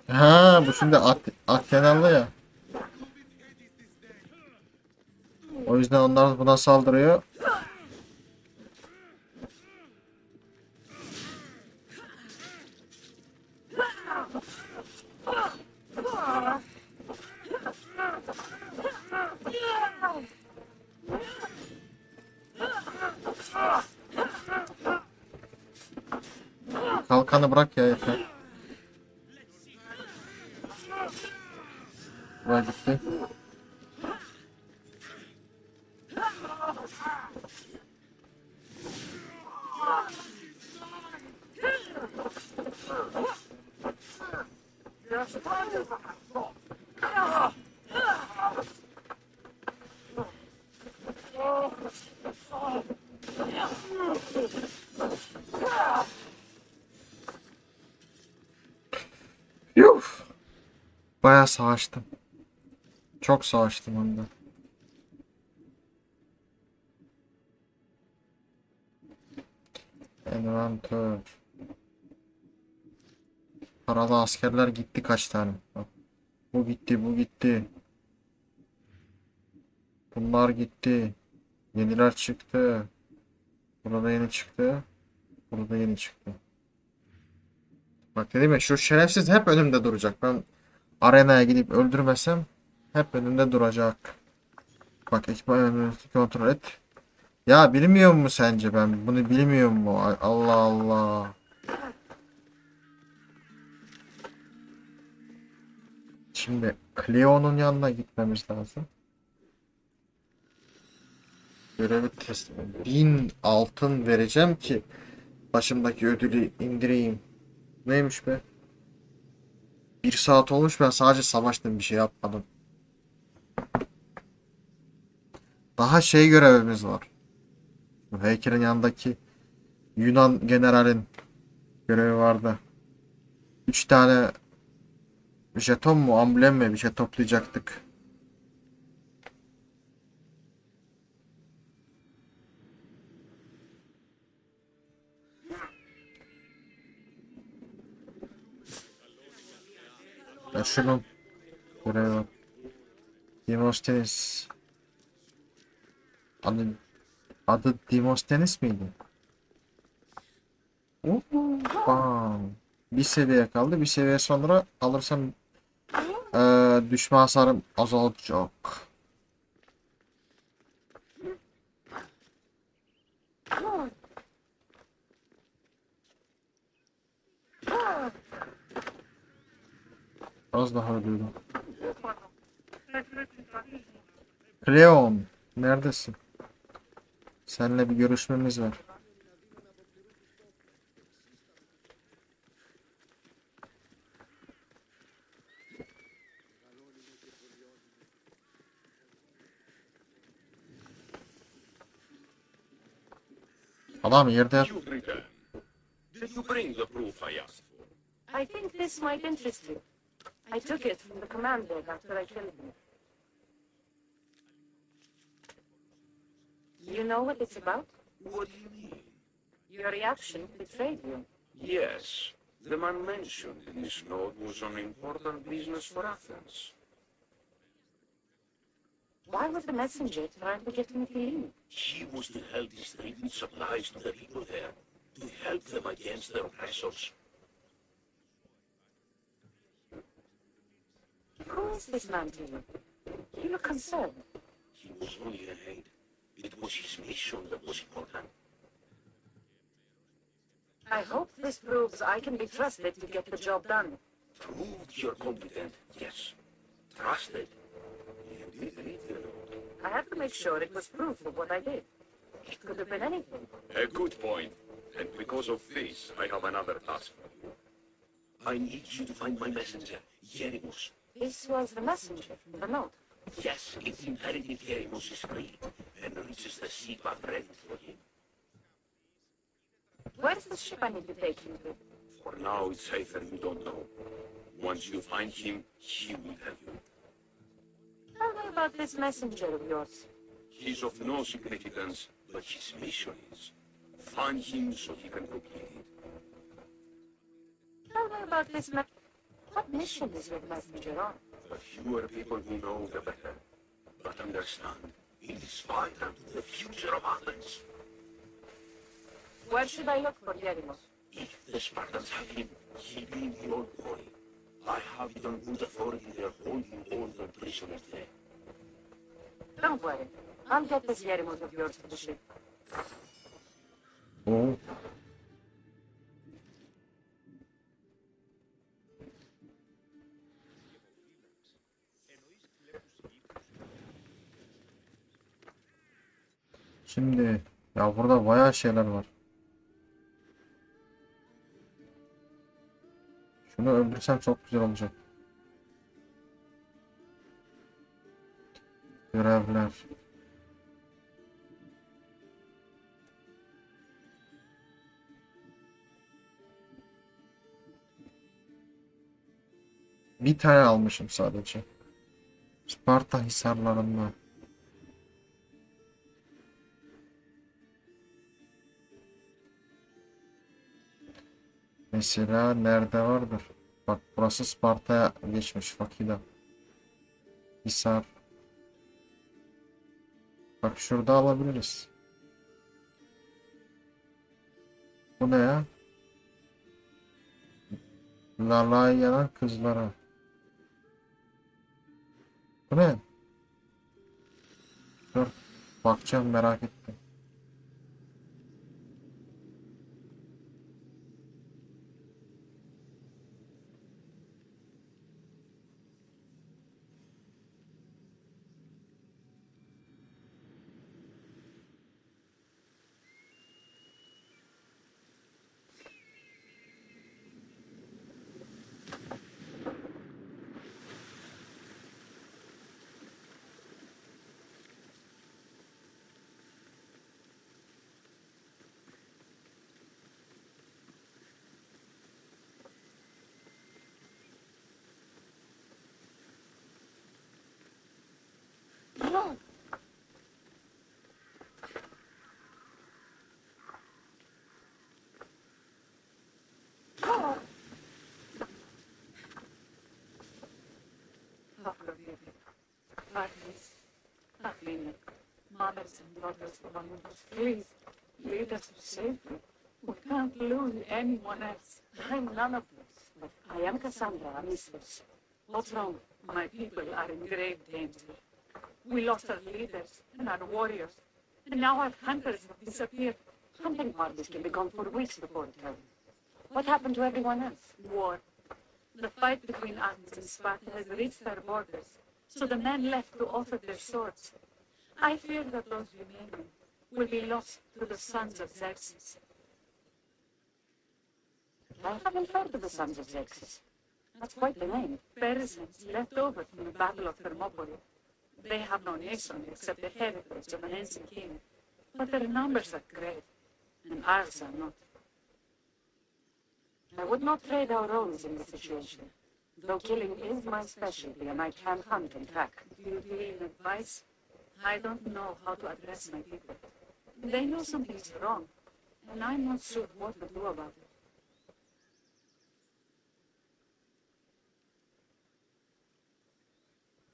Ha bu şimdi at yanarlı ya. O yüzden onlar buna saldırıyor. Kalkanı bırak ya yeter. Buraya gitti. Yuh. Bayağı savaştım. Çok savaştım onda. Envanter. Paralı askerler gitti kaç tane. Bak. Bu gitti, bu gitti. Bunlar gitti. Yeniler çıktı. Burada yeni çıktı. Burada yeni çıktı. Bak dedim ya şu şerefsiz hep önümde duracak. Ben Arenaya gidip öldürmesem hep önünde duracak. Bak ekipman önünü kontrol et. Ya bilmiyor mu sence ben bunu bilmiyor mu? Allah Allah. Şimdi Kleon'un yanına gitmemiz lazım. Görevi teslim. 1000 altın vereceğim ki başımdaki ödülü indireyim. Neymiş be? 1 saat olmuş ben sadece savaştım bir şey yapmadım. Daha şey görevimiz var. Bu heykelin yanındaki Yunan generalin görevi vardı. 3 tane jeton mu amblem mi bir şey toplayacaktık. Ya şunun görevi var. Demosthenes. Adı Demosthenes miydi? Bam. Bir seviye kaldı. Bir seviye sonra alırsam düşme hasarım azalacak. Az daha öldürdüm. Kleon, neredesin? Seninle bir görüşmemiz var. Adam yerde You've returned. Did you bring the proof I asked for? I think this might interest you. I took it from the commander after I killed him. You know what it's about? What do you mean? Your reaction betrayed you. Yes, the man mentioned in this note was on important business for Athens. Why was the messenger trying to get me to leave? He was to help distribute supplies to the people there, to help them against the oppressors. Who is this man to you? You look concerned. He was only an aide. It was his mission that was important. I hope this proves I can be trusted to get the job done. Proved you're competent, yes. Trusted. You did read the note. I have to make sure it was proof of what I did. It could have been anything. A good point. And because of this, I have another task for you. I need you to find my messenger, Yerimos. This was the messenger from the note. Yes, it's inherited Yerimos' fleet and reaches the sea path ready for him. Where's the ship I need to take him to? For now, it's safer you don't know. Once you find him, he will tell you. Tell me about this messenger of yours. He's of no significance, but his mission is. Find him so he can complete it. Tell me about this What mission is your messenger on? The fewer people who know, the better. But understand, it is vital to the future of Athens. Where should I look for Yerimos? If the Spartans have him, he'll be in the old quarry. I have it on good authority they're holding all their prisoners there. Don't worry. I'll get this Yerimos of yours to the ship. o şimdi ya burada bayağı şeyler var. Şunu öldürsem çok güzel olacak. Görevler. Bir tane almışım sadece. Sparta hisarlarında. Mesela nerede vardır? Bak burası Sparta'ya geçmiş Fakida. Hisar. Bak şurada alabiliriz. Bu ne ya? Lalaia'nın kızları. Bu ne? Dur. Bakacağım, merak ettim. Oh, Görevi. Parties. Athena. Mothers and daughters of Olympus, please. Lead us to safety. We can't lose anyone else. I'm none of this. But I am Cassandra, a mistress. What's wrong? My people are in grave danger. We lost our leaders and our warriors. And now our hunters have disappeared. Hunting parties can be gone for weeks before return. What happened to everyone else? War. The fight between Athens and Sparta has reached our borders, so the men left to offer their swords. I fear that those remaining will be lost to the sons of Xerxes. I haven't heard of the sons of Xerxes. That's quite the name. Persians left over from the Battle of Thermopylae. They have no nation except the heritage of an ancient king, but their numbers are great, and ours are not. I would not trade our roles in this situation. Though killing is my specialty and I can hunt and track. Do you need advice? I don't know how to address my people. They know something is wrong, and I'm not sure what to do about it.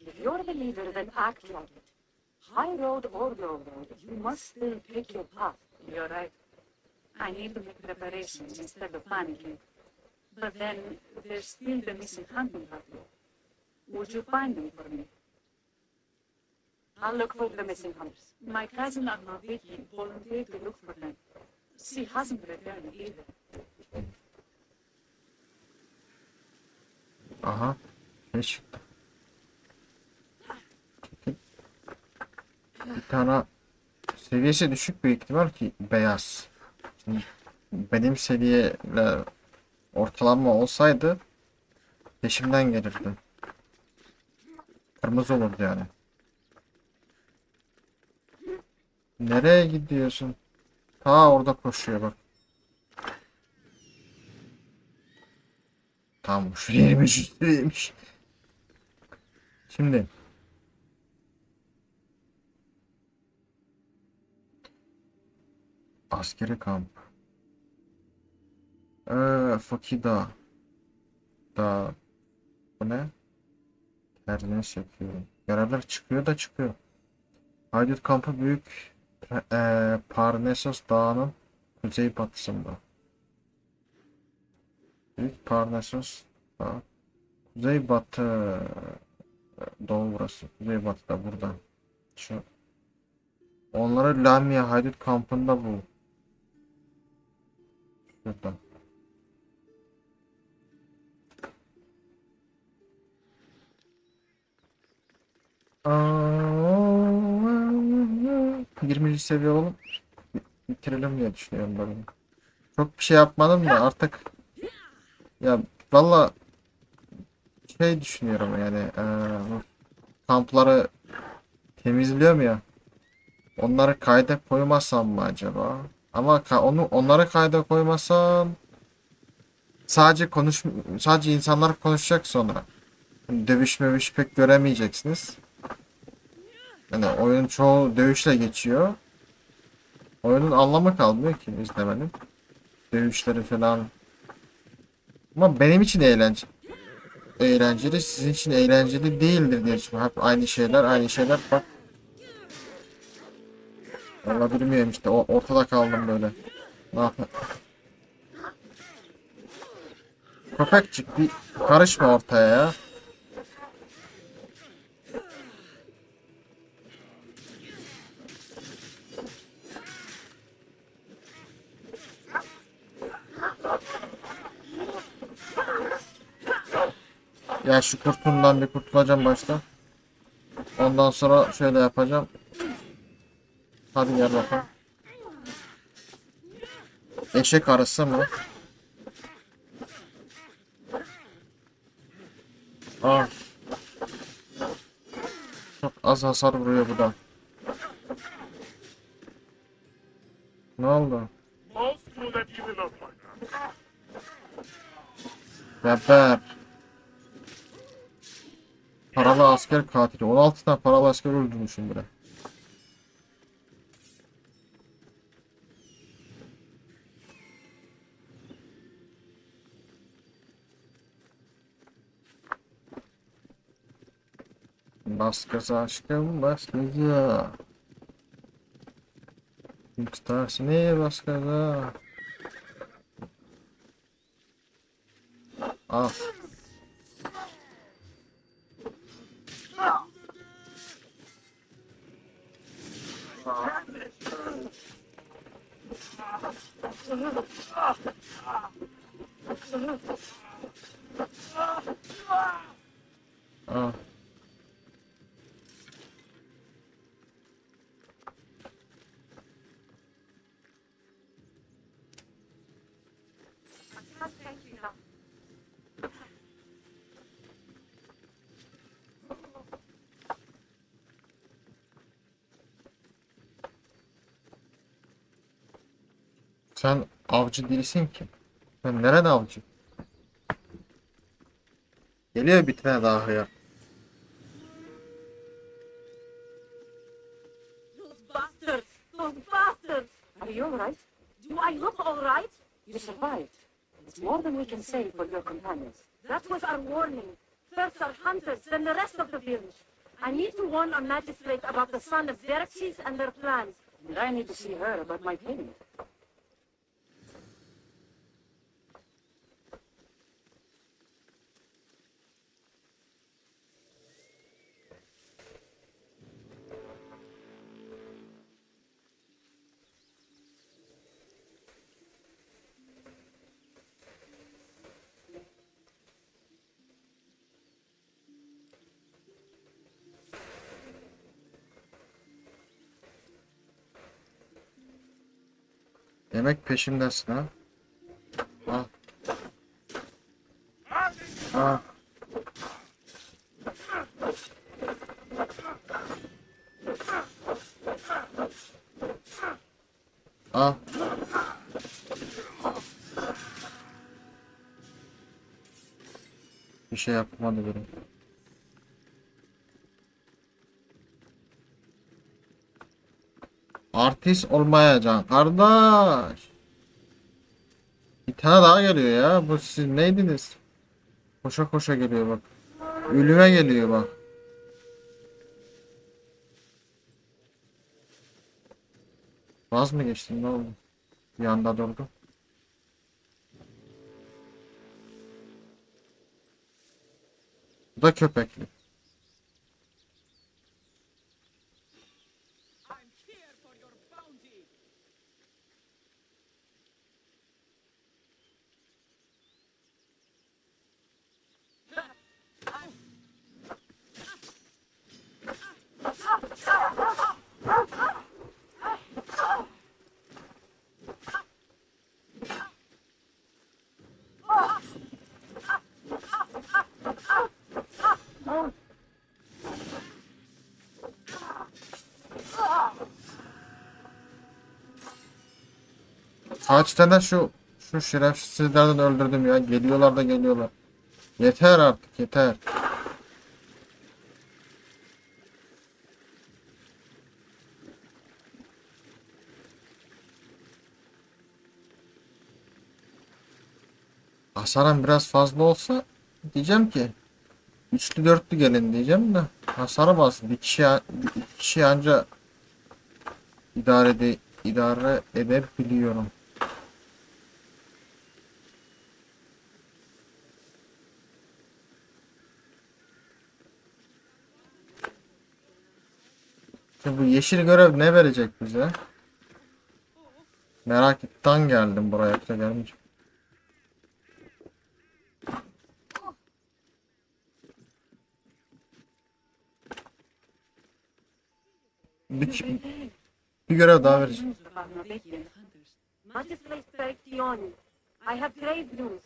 If you're the leader, then act like it. High road or low road, you must still pick your path. You're right. I need to make preparations instead of panicking. But then there's still the missing hunting party. Would you find them for me? I'll look for the missing hunters. My cousin Arnoviki volunteered to look for them. She hasn't returned either. Aha. Ne çıktı? Çekil. Bir tane seviyesi düşük bir ihtimal ki beyaz. Şimdi benim seviyeyle ortalama olsaydı peşimden gelirdi. Kırmızı olurdu yani. Nereye gidiyorsun? Ta orada koşuyor bak. Tamam, şuraymış. Şimdi askeri kamp. Fakida. Da bu ne? Ternes yapıyorum. Görevler çıkıyor da çıkıyor. Haydut kampı büyük Parnesos Dağı'nın kuzeybatısında. Büyük Parnesos Dağı. Kuzeybatı doğu burası. Kuzeybatı da burada. Şu. Onları Lamia Haydut kampında bul. Şurada. Aa, 20. seviye olup bitirelim diye düşünüyorum bölümü. Çok bir şey yapmadım da artık ya valla şey düşünüyorum yani bu kampları temizliyorum ya, onları kayda koymasam mı acaba? Ama onları kayda koymasam sadece insanlar konuşacak sonra. Dövüş mövüş pek göremeyeceksiniz. Yani oyunun çoğu dövüşle geçiyor. Oyunun anlamı kalmıyor ki izlemenin. Dövüşleri falan. Ama benim için eğlenceli, sizin için eğlenceli değildir diye düşünüyorum. Hep aynı şeyler bak. Valla bilmiyorum işte, ortada kaldım böyle. Ne yapayım? Köpekçik bir karışma ortaya ya. Ya şu kurtundan bir kurtulacağım başta. Ondan sonra şöyle yapacağım. Hadi gel bakalım. Eşek arısı mı? Aa. Çok az hasar vuruyor bu da. Ne oldu? Most will let you alone, partner. Geber. Paralı asker katili. 16 tane paralı asker öldürmüşüm bile. Bas gaza aşkım, bas gaza. Tutarsın iyi, bas gaza. Al. Al. Sen avcı değilsin ki. Sen nerede avcı? Geliyor bir tane daha ya. Those bastards! Those bastards! Are you alright? Do I look alright? You survived. It's more than we can say for your companions. That was our warning. First our hunters, then the rest of the village. I need to warn our magistrate about the son of Xerxes and their plans. And I need to see her about my payment. Demek peşimdesin ha. Al. Al. Al. Bir şey yapmadı benim. Artist olmayacaksın kardeş. Bir tane daha geliyor ya. Bu siz neydiniz? Koşa koşa geliyor bak. Ölüme geliyor bak. Vaz mı geçtin, ne oldu? Bir anda durdu. Bu da köpekli. Kaç tane şu şerefsizlerden öldürdüm ya. Geliyorlar da geliyorlar. Yeter artık, yeter. Hasarım biraz fazla olsa diyeceğim ki üçlü dörtlü gelin diyeceğim de hasarı bastı. Bir kişi anca idare edebiliyorum. Şimdi bu yeşil görev ne verecek bize? Merak ettim, geldim buraya, yoksa gelmeyeceğim. bir görev daha vereceğim. Magistrate Kleon'un, I have grave news.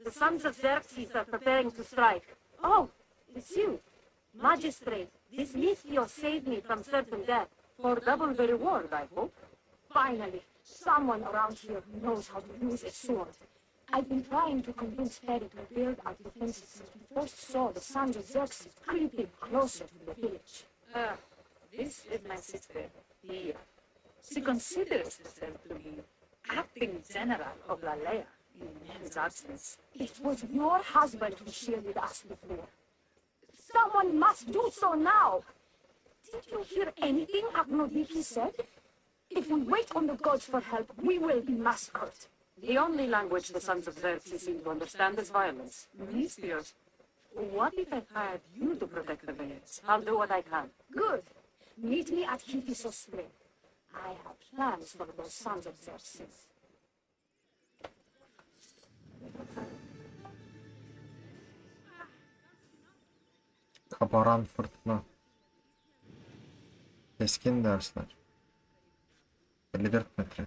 The sons of Xerxes are preparing to strike. Oh, it's you. Magistrate, this meteor saved me from certain death. For double the reward, I hope. Finally, someone around here who knows how to use a sword. I've been trying to convince Perry to build our defenses since we first saw the sons of Xerxes creeping closer to the village. This is my sister, Thea. She considers herself to be acting general of Lalaia'nın in his absence. It was your husband who shielded us before. Someone must do so now. Did you hear anything Agnodiki said? If we wait on the gods for help, we will be massacred. The only language the sons of Xerxes seem to understand is violence. Meteors. What if I hired you to protect the village? I'll do what I can. Good. Meet me at Kiphisos Spring. I have plans for those sons of Xerxes. Kabaran fırtına. Keskin dersler. 54 metre.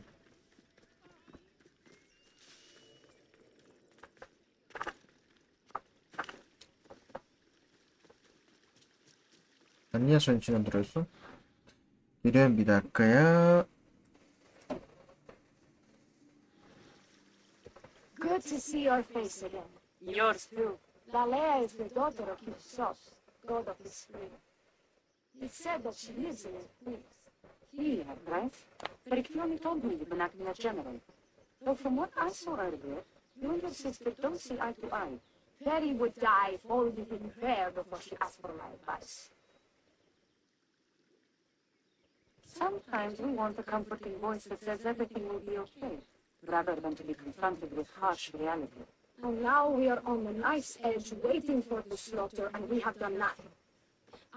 Sen niye suyun içine duruyorsun? Giriyorum bir dakikaya. Good to see your face again. Yours too. Lalea is the daughter of Kiphisos, god of the spring. It's said that she lives in his place. He, right? Kleon'un told me you've been acting as general. Though from what I saw earlier, you and your sister don't see eye to eye. Perry would die folded in prayer before she asked for my advice. Sometimes we want a comforting voice that says everything will be okay, rather than to be confronted with harsh reality. And now we are on the knife's edge waiting for the slaughter and we have done nothing.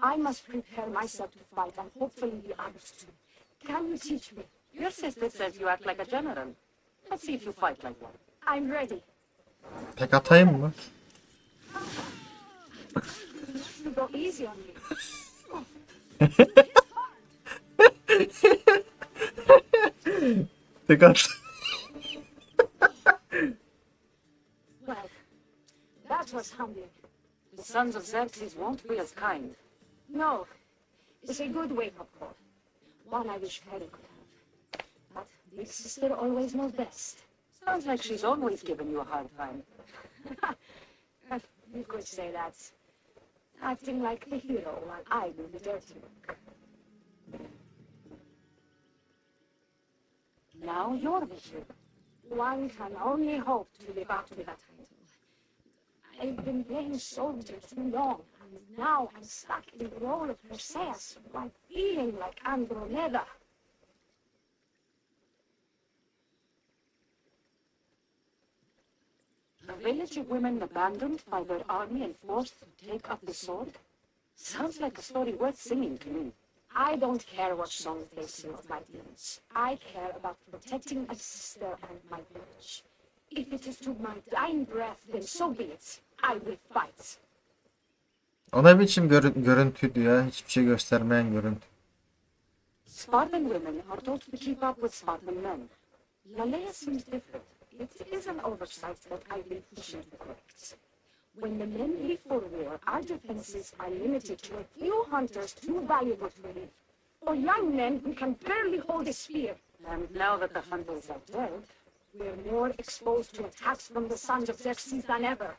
I must prepare myself to fight and hopefully the others too. Can you teach me? Your sister says you act like a general. Let's see if you fight like one. I'm ready. Tek atayım mı? You go easy on me. Tek at. Well, that was humbling. The sons of Xerxes won't be as kind. No, it's a good wake-up call. One I wish Perry could have. But big sister always knows best. Sounds like she's always given you a hard time. You could say that. Acting like the hero while I do the dirty work. Now you're the hero. One can only hope to live up to that title. I've been playing soldier too long, and now I'm stuck in the role of Perseus while feeling like Andromeda. A village of women abandoned by their army and forced to take up the sword? Sounds like a story worth singing to me. I don't care what songs they sing of my deeds. I care about protecting my sister and my village. If it is to my dying breath, then so be it. I will fight. O ne biçim görüntüydü ya? Hiçbir şey göstermeyen görüntü. Spartan women are told to keep up with Spartan men. Lalai'a seems different. It is an oversight that I've been pushing to correct. When the men leave for war, our defenses are limited to a few hunters too valuable to leave, or young men who can barely hold a spear. And now that the hunters are dead, We're more exposed to attacks from the sons of Xerxes than ever.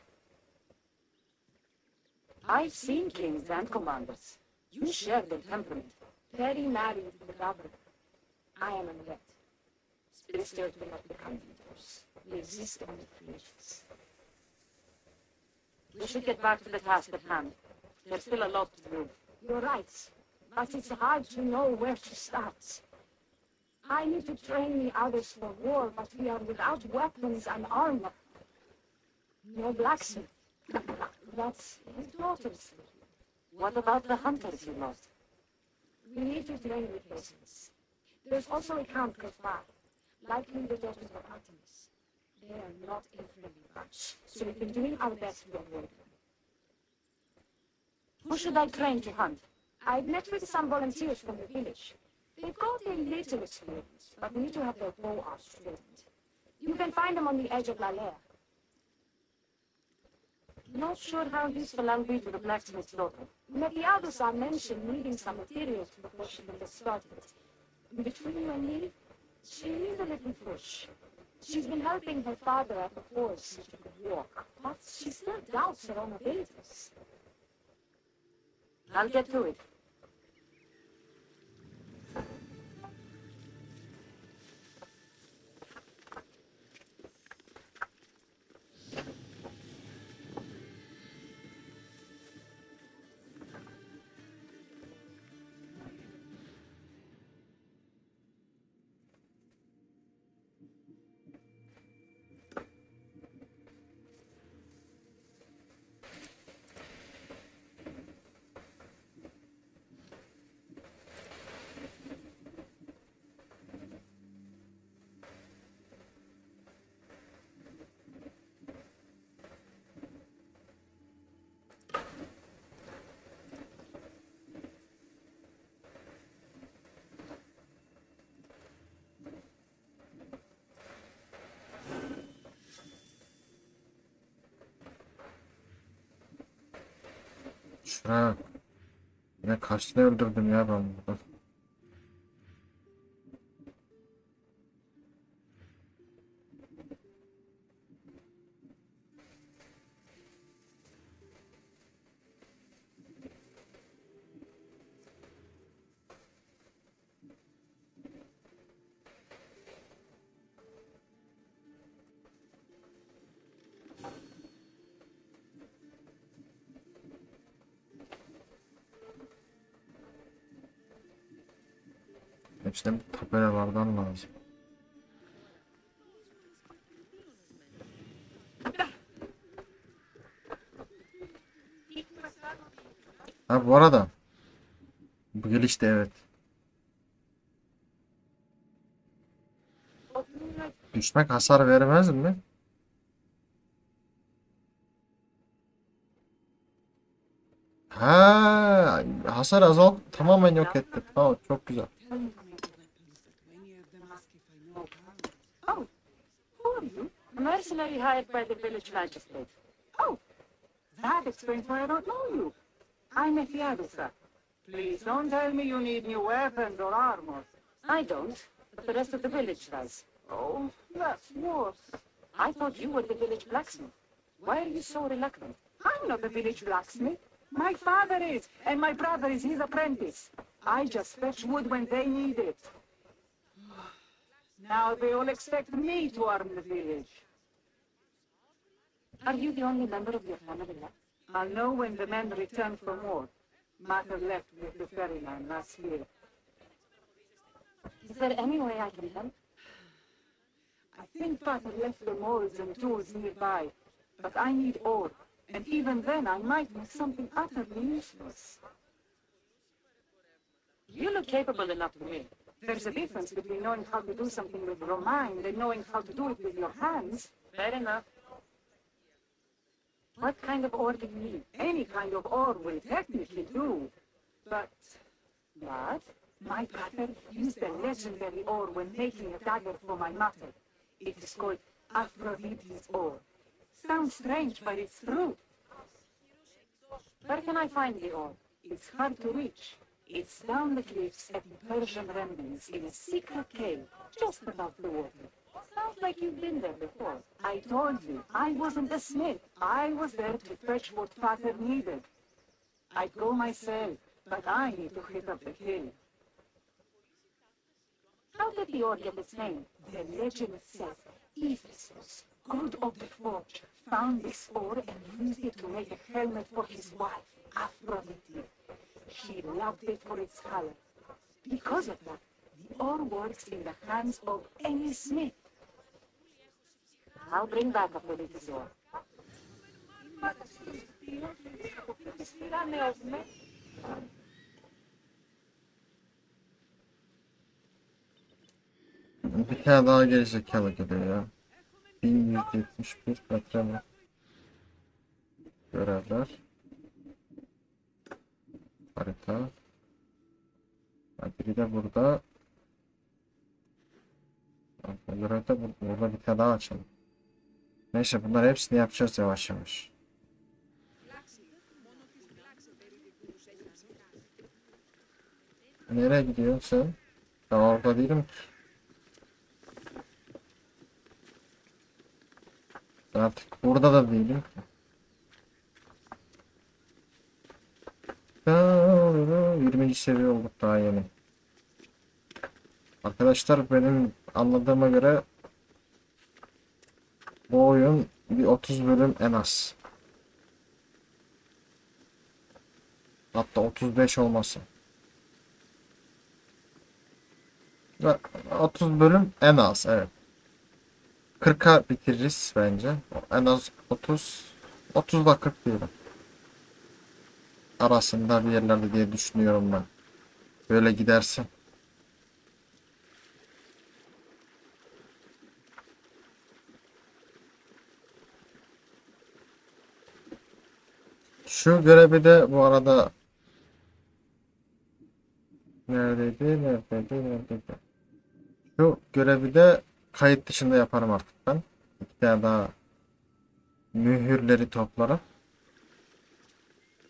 I've seen kings and commanders. You share their temperament. Perry married the governor. I am a vet. Sisters do not become leaders. We exist on the fringes. We should get back to the task at hand. There's still a lot to do. You're right, but it's hard to know where to start. I need to train the others for war, but we are without weapons and armor. No blacksmith. But his daughter's. What about the hunters you lost? We need to train replacements. There's also a camp close by, likely the daughters of Artemis. They are not a friendly bunch, so we've been doing our best to avoid them. Who should I train to hunt? I've met with some volunteers from the village. They've got a little experience, but need to have their bow arms straightened. You can find them on the edge of Lalai'a. Not sure how useful I'll be to the blacksmith's daughter. Maybe others are mentioned needing some materials before she can get started. Between you and me, she is a little push. She's been helping her father at the forge since she could walk, but she still doubts her own abilities. I'll get to it. Şuraya bak. Yine kaç tane öldürdüm ya ben burada. Hepsine bir tabelalardan lazım. Ha bu arada bu gelişte evet. Düşmek hasar vermez mi? Ha, hasar azalt tamamen yok etti. Tamam çok güzel. Oh, who are you? A mercenary hired by the village magistrate. Oh, that explains why I don't know you. I'm a Fiadusa. Please don't tell me you need new weapons or armor. I don't, but the rest of the village does. Oh, that's worse. I thought you were the village blacksmith. Why are you so reluctant? I'm not the village blacksmith. My father is, and my brother is his apprentice. I just fetch wood when they need it. Now they all expect me to arm the village. Are you the only member of your family left? I'll know when the men return from war. Mother left with the ferry line last year. Is there any way I can help? I think Father left the molds and tools nearby, but I need ore, and even then I might miss something utterly useless. You look capable enough to me. There's a difference between knowing how to do something with your mind and knowing how to do it with your hands. Fair enough. What kind of ore do you need? Any kind of ore will technically do, but my father used the legendary ore when making a dagger for my mother. It is called Aphrodite's ore. Sounds strange, but it's true. Where can I find the ore? It's hard to reach. It's down the cliffs at the Persian remnants in a secret cave just above the water. Sounds like you've been there before. I told you, I wasn't a smith. I was there to fetch what father needed. I'd go myself, but I need to hit up the cave. How did the ore get its name? The legend says Ephesus, god of the forge, found this ore and used it to make a helmet for his wife, Aphrodite. He loved it for its color. Because of that, the ore works in the hands of any smith. I'll bring back Aphrodite's ore. Bir tane daha gerizekalı geliyor ya. 1171 metre mi? Görevler. Harita. Biri de burada. Görevi de burada bir tane daha açalım. Neyse bunlar hepsini yapacağız yavaş yavaş. Nereye gidiyorsun sen? Ben orada değilim ki. Ben artık burada da değilim ki. 20. seviye olduk daha yeni. Arkadaşlar benim anladığıma göre bu oyun bir 30 bölüm en az. Hatta 35 olmasın. Ve 30 bölüm en az, evet. 40'a bitiririz bence. En az 30'da 40 diyelim. Arasında bir yerlerde diye düşünüyorum ben. Böyle gidersin. Şu görevi de bu arada neredeydi? Şu görevi de kayıt dışında yaparım artık ben. İki tane daha mühürleri toplarım.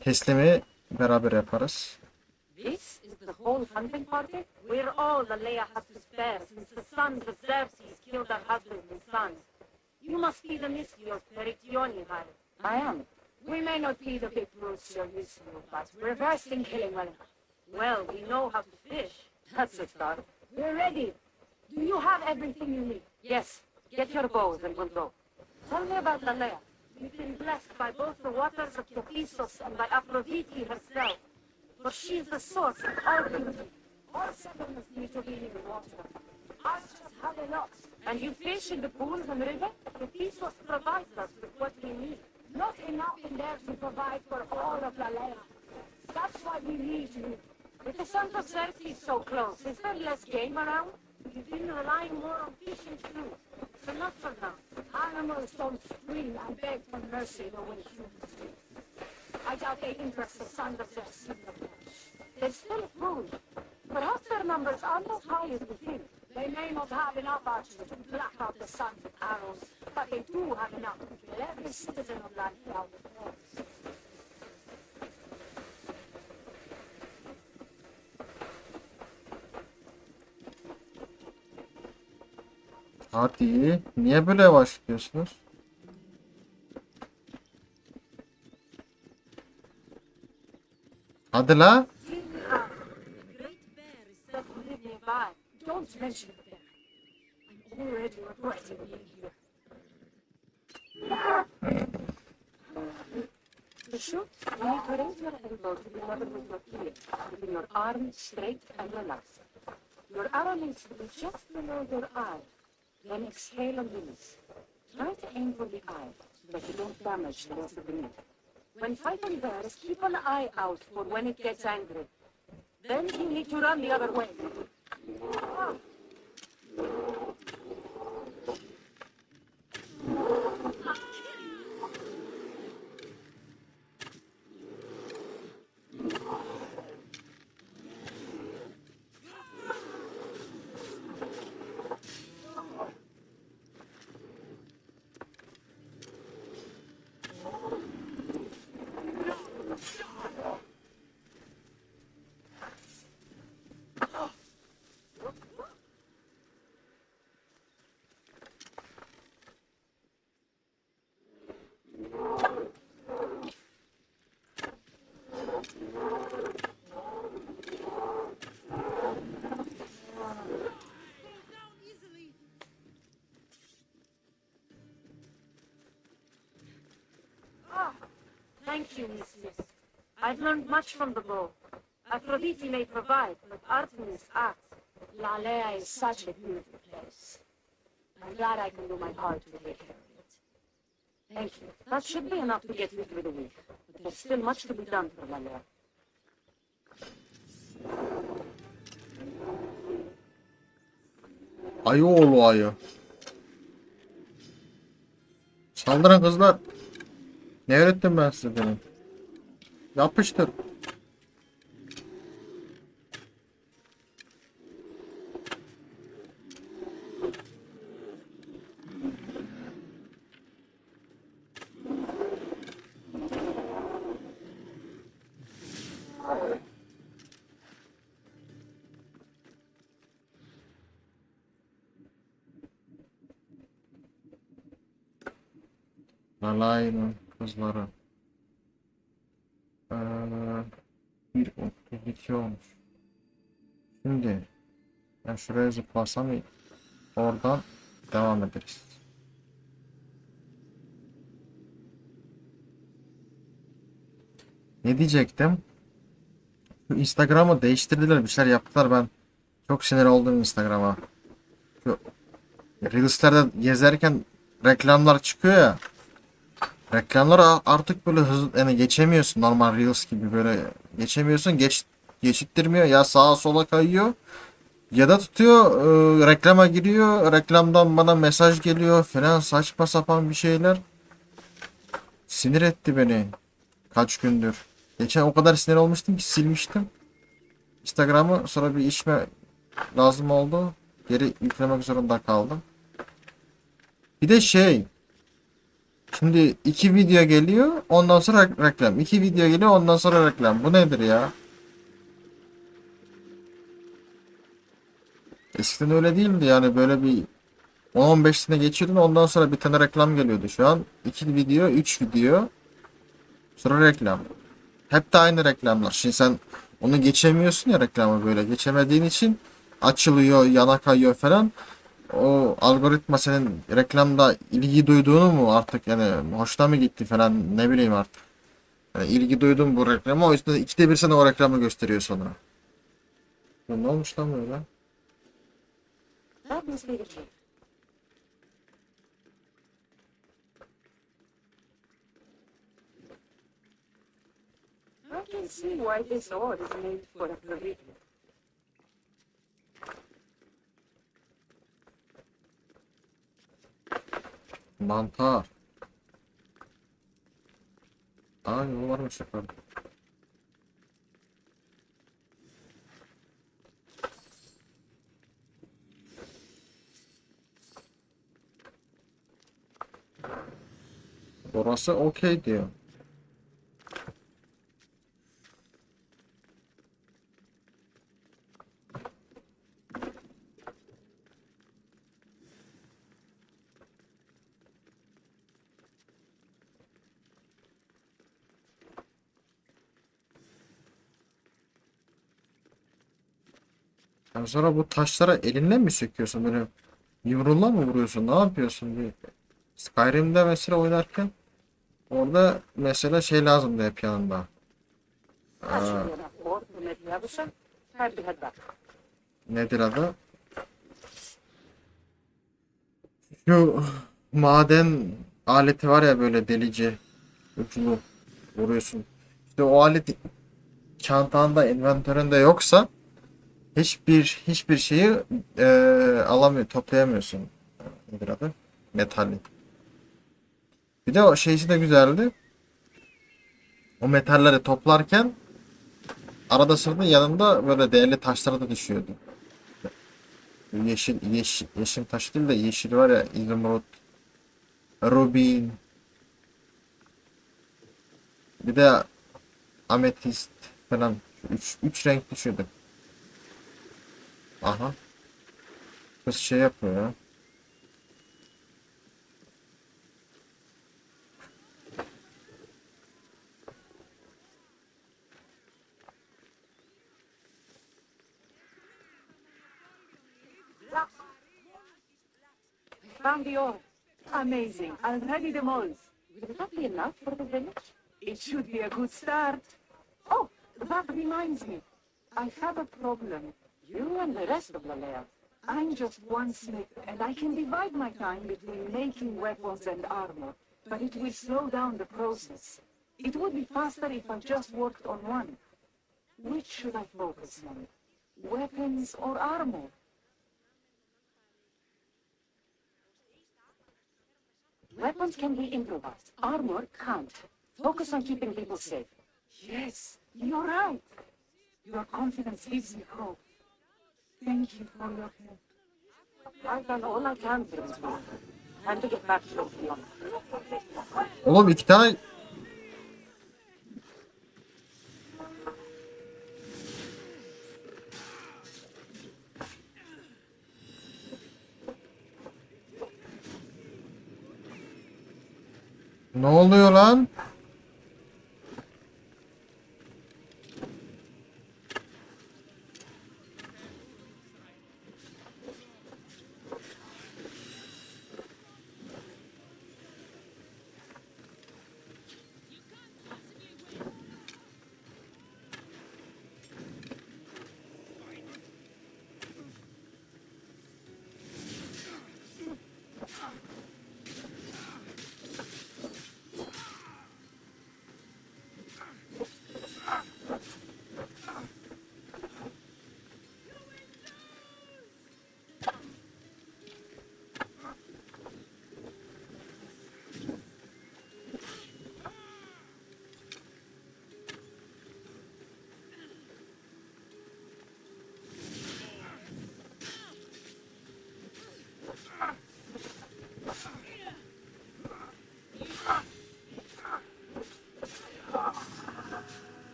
Teslimi beraber yaparız. This is the whole hunting party? We're all Lalai'a has to spare since the sons of Xerxes killed our husbands and sons. You must be the Misthios Perictioni hired. I am. We may not be the big brutes you're used to, but we're versed in killing well enough. Well, we know how to fish. That's a start. We're ready. Do you have everything you need? Yes. Get your bows and we'll go. Tell me about Lalaia. We've been blessed by both the waters of Kiopisos and by Aphrodite herself. For she's the source of all beauty. All seven of us need to be in the water. I just have a lot. And you fish in the pools and river? Kiopisos provides us with what we need. Not enough in there to provide for all of Lalaia. That's why we need you. With the sons of Xerxes so close, is there less game around? You've been relying more on fish and food. It's enough for now. Animals don't scream and beg for mercy the way humans do. I doubt they interest the sons of Xerxes much. There's still food. Perhaps their numbers aren't as high as we think. They may not have enough archers to black out the sun with arrows, but they do have enough to kill every citizen of Lalai'a with bows. Hadi. Niye böyle yavaş gidiyorsunuz? Hadi la. The great bear is said to live nearby. Don't mention the bear. I'm already regretting being here. To shoot, you need to raise your elbow to the level with your ear, keeping your arm straight and relaxed. Your arrow needs to be just below your eye. Then exhale and release. Try to aim for the eye, so that you don't damage the rest of the meat. When fighting bears, keep an eye out for when it gets angry. Then you need to run the other way. Thank you, Mrs. I've learned much from the bow. Aphrodite may provide, but Artemis acts. Lalai'a is such a beautiful place. I'm glad I can do my part to take care of it. Thank you. That should be enough to get you through the week. But there's still much to be done for Lalai'a. Ayı oğlu ayı. Saldırın kızlar. Ne öğrettim ben size benim? Yapıştır. Lalaia'nın kızları. Ee, 1.32 olmuş. Şimdi ben şuraya zıplasam oradan devam ederiz. Ne diyecektim? Şu Instagram'ı değiştirdiler, bir şeyler yaptılar, ben çok sinir oldum Instagram'a. Şu Reels'lerde gezerken reklamlar çıkıyor ya. Reklamları artık böyle hızlı, yani geçemiyorsun, normal Reels gibi böyle geçemiyorsun, geçittirmiyor ya, sağa sola kayıyor ya da tutuyor, reklama giriyor, reklamdan bana mesaj geliyor falan, saçma sapan bir şeyler. Sinir etti beni kaç gündür. Geçen o kadar sinir olmuştum ki silmiştim Instagram'ı, sonra bir işime lazım oldu, geri yüklemek zorunda kaldım. Bir de şimdi iki video geliyor, ondan sonra reklam. İki video geliyor, ondan sonra reklam. Bu nedir ya? Eskiden öyle değildi yani, böyle bir 10-15 sene geçiyordun, ondan sonra bir tane reklam geliyordu. Şu an iki video, üç video, sonra reklam. Hep de aynı reklamlar. Şimdi sen onu geçemiyorsun ya, reklamı böyle. Geçemediğin için açılıyor, yana kayıyor falan. O algoritma senin reklamda ilgi duyduğunu mu artık, yani hoşuna mı gitti falan, ne bileyim artık. Yani ilgi duydum bu reklama, o yüzden ikide bir sana o reklamı gösteriyor sonra. Ya ne olmuş lan böyle? That must be the key. I can see why this sword is made for a Floridian. Mantar. Aa, yolu varmış yukarıda. Orası okey diyor. Yani sonra bu taşlara elinle mi söküyorsun, böyle yumruğunla mı vuruyorsun, ne yapıyorsun? Bir Skyrim'de mesela oynarken orada mesela lazımdı hep yanında. That should be enough more to make the other son. Time to head back. Nedir adı? Şu maden aleti var ya, böyle delici ucunu vuruyorsun. İşte o alet çantanda, inventöründe yoksa hiçbir şeyi toplayamıyorsun. Nedir adı? Metali. Bir de o şeysi de güzeldi. O metalleri toplarken arada sırada yanında böyle değerli taşlara da düşüyordu. Yeşil taş değil de yeşil var ya, izumrut, rubin, bir de ametist falan, üç renk düşüyordu. Aha. Kız yapıyor ya. Found the ore. Amazing. I'll ready them all. Will that be enough for the village? It should be a good start. Oh, that reminds me. I have a problem. You and the rest of Lalai'a. I'm just one smith, and I can divide my time between making weapons and armor, but it will slow down the process. It would be faster if I just worked on one. Which should I focus on? Weapons or armor? Weapons can be improvised. Armor can't. Focus on keeping people safe. Yes, you're right. Your confidence gives me hope. Thank you for your help. I've done all I can for this work. Time to get back to the field. Oğlum iki tane Ne oluyor lan?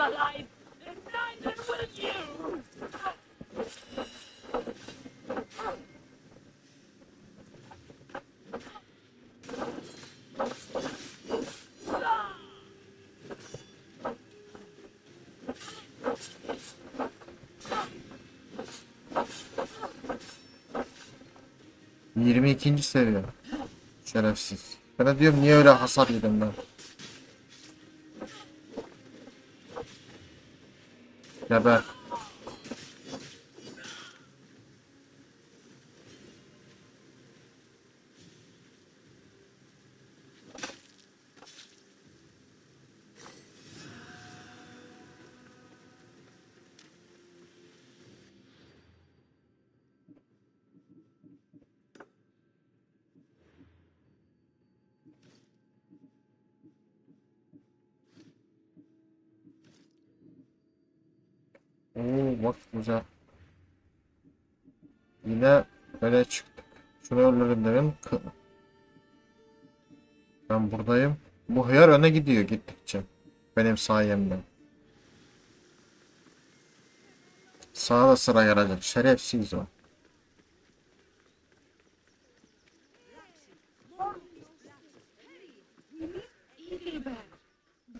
Alive, and neither will you! 22. seviye. Şerefsiz. Ben de diyorum niye öyle hasar yedim ben. Geber. Oo bak güzel. Yine böyle çıktık. Şunu öldürün dedim. Ben buradayım. Bu hıyar öne gidiyor gittikçe. Benim sayemde. Sağa da sıra gelecek. Şerefsiz o.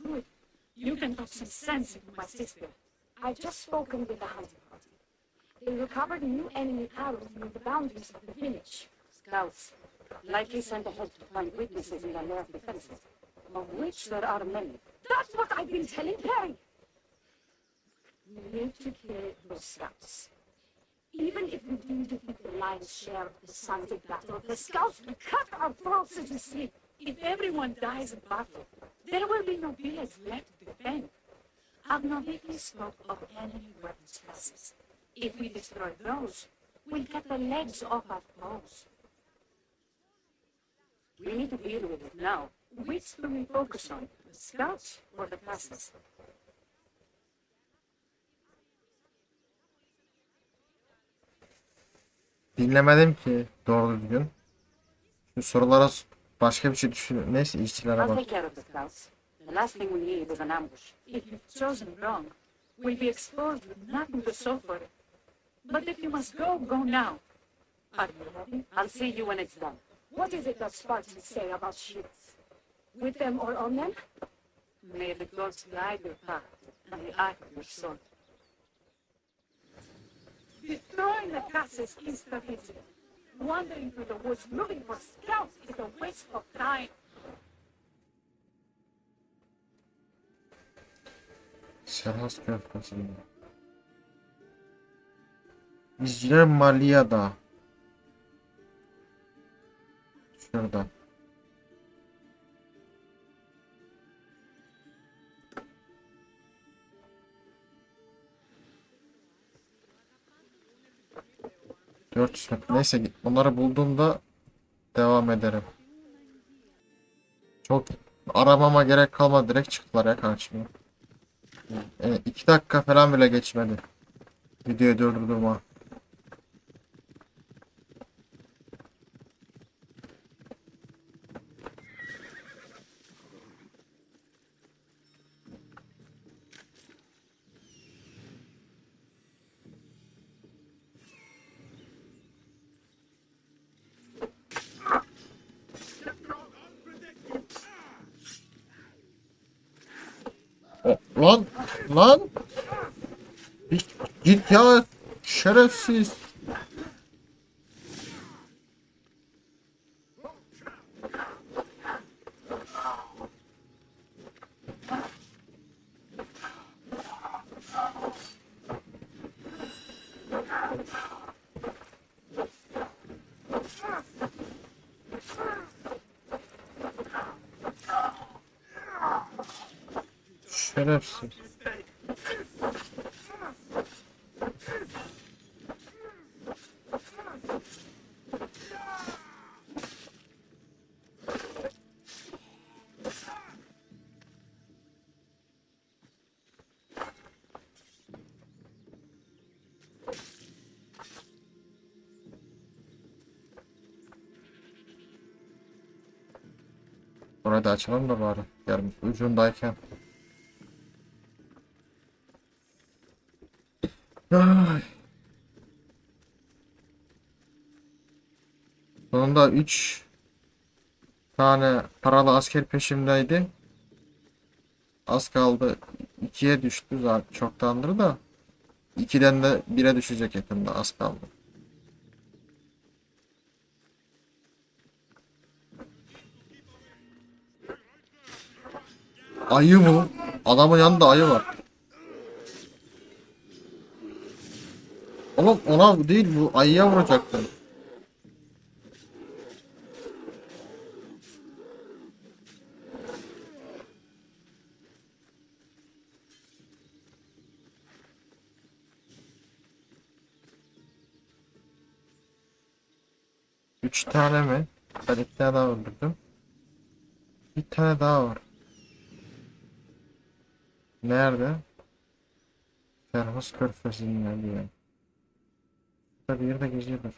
Good. You can talk some sense into my sister. I've just spoken with the hunting party. They recovered new enemy arrows near the boundaries of the village. Scouts, likely sent ahead to find weaknesses in the lair defenses, of which there are many. That's what I've been telling Perry. We need to kill those scouts. Even if we do defeat the lion's share of the sons of battle, the scouts will cut our throats as we sleep. If everyone dies in battle, there will be no village left to defend. Agnoviki spoke of enemy weapons classes. If we destroy those, we'll cut the legs off our foes. We need to deal with it now. Which do we focus on, the scouts or the classes? Dinlemedim ki doğru düzgün. Şu sorulara başka bir şey düşün. Neyse işçilere I'll bak. take care of the scouts. The last thing we need is an ambush. If you've chosen wrong, we'll be exposed with nothing to show for it. But if you must go, go now. Are you ready? I'll see you when it's done. What is it that Spartans say about shields? With them or on them? May the gods guide your path and the eye of your sword. Destroying the castles is strategic. Wandering through the woods looking for scouts is a waste of time. Serhas köftesi. İzciler Malia'da. Şurada. ...400 metre. Neyse onları bulduğumda devam ederim. Çok aramama gerek kalmadı. Direkt çıktılar ya karşıma. 2 dakika falan bile geçmedi. Videoyu durdurma. Lan lan hiç, git ya şerefsiz. Şerefsiz. Orayı da açalım da bari. Yarım ucundayken. Ay. Sonunda 3 tane paralı asker peşimdeydi. Az kaldı. 2'ye düştü zaten çoktandır da. 2'den de 1'e düşecek yakında, az kaldı. Ayı mı? Adamın yanında ayı var. Oğlum ona değil, bu ayıya vuracaktım. Üç tane mi? Ben iki tane daha öldürdüm. Bir tane daha var. Nerede? Ferhos Körfezi'nin yanı yani. Burada bir yerde geziyordur.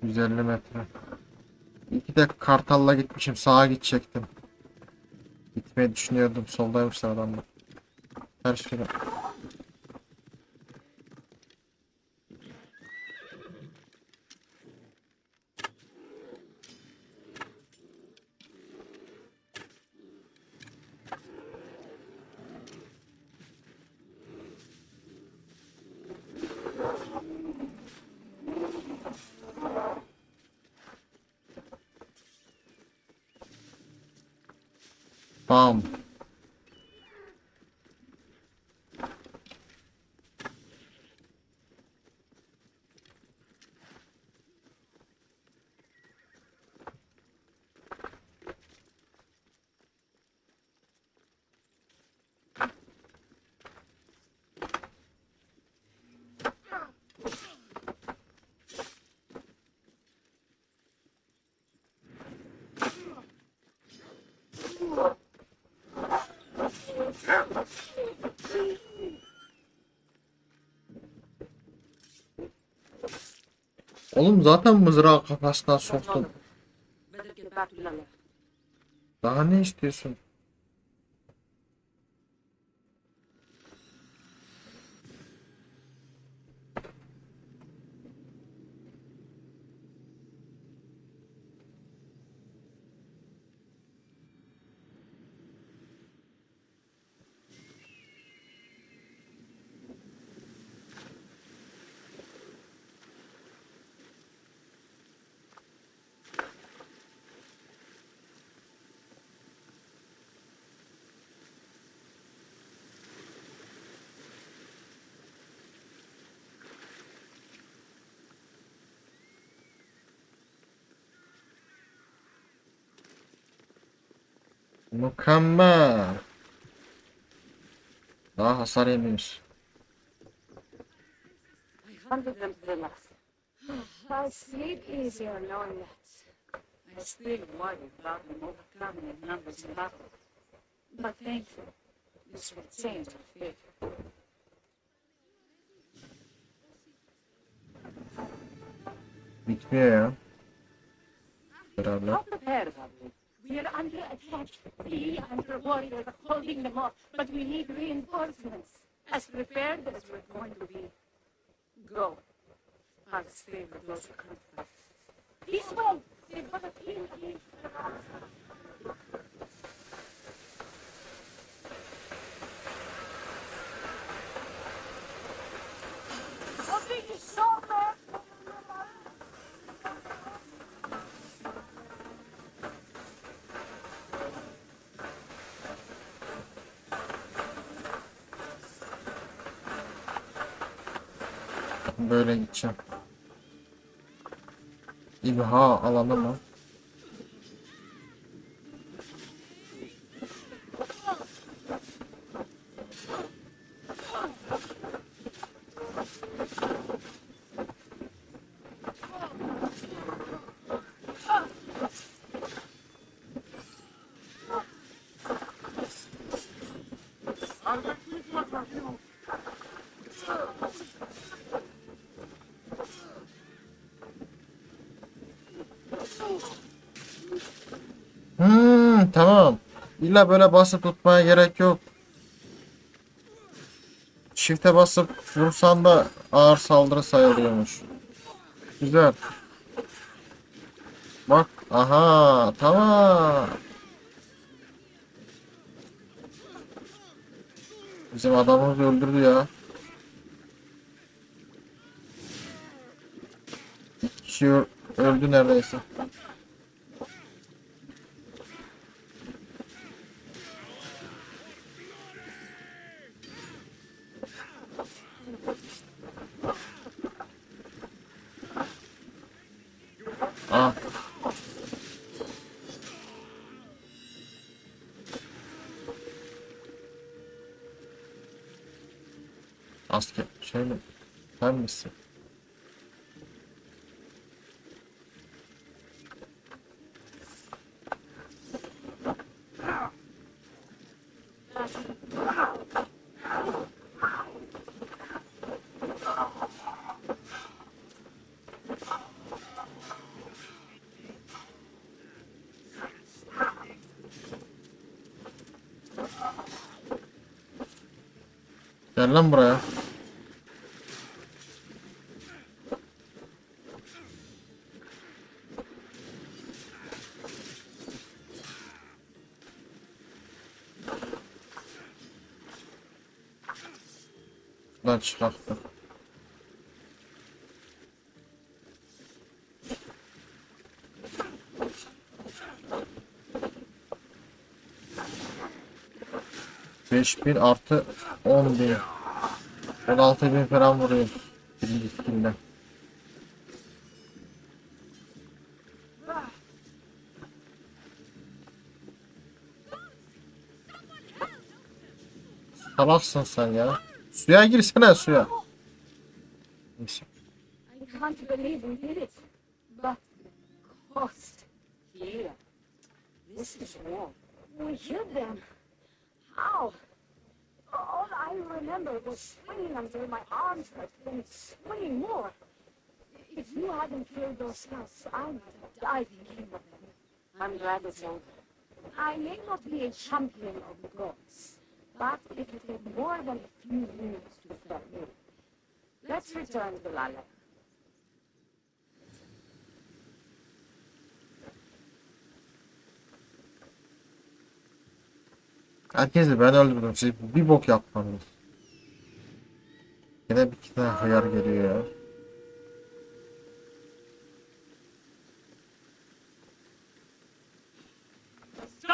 ...150 metre. İki de Kartal'la gitmişim. Sağa gidecektim. Gitmeyi düşünüyordum. Soldaymışlar adamlar. Her şey. Bam. Oğlum zaten mızrağı kafasına soktum. Better get back to Lalai'a. Daha ne istiyorsun? Mükemmel. Daha hasar yemiyoruz. Wanted them to relax. I'll sleep easier knowing that. still worry about them overcoming their numbers in battle. But thankfully, this will change our fate. Bitmiyor ya. Beraber. How prepared are we? We are under attack. We and our warriors are holding them off, but we need reinforcements. As prepared as we're going to be. Go. I'll stay with those who come first. This way! They've got a team here. Something is so bad! Böyle gideceğim. İmha alanı mı? Tamam. İlla böyle basıp tutmaya gerek yok. Shift'e basıp vursan da ağır saldırı sayılıyormuş. Güzel. Bak. Aha. Tamam. Bizim adamımız öldürdü ya. İki kişi öldü neredeyse. Ah. Asker şey mi? Sen misin? Gel lan buraya. Şuradan çıkarttım. ...5000 artı 10.000... 16.000 falan vuruyoruz. Birinci skill'den. Salaksın sen ya. Suya girsene suya. Neyse. I can't believe we did it. But cost here. This is war. We killed them. How? All I remember was swinging until my arms hurt, then swinging more. If you hadn't killed those scouts, I might have died thinking of them. I'm glad it's over. I may not be a champion of the gods, but it will take more than a few minutes to fell me. Let's return to Lalaia'nın. Herkesi ben öldürdüm. Siz bir bok yapmadınız. Yine bir iki tane hıyar geliyor ya.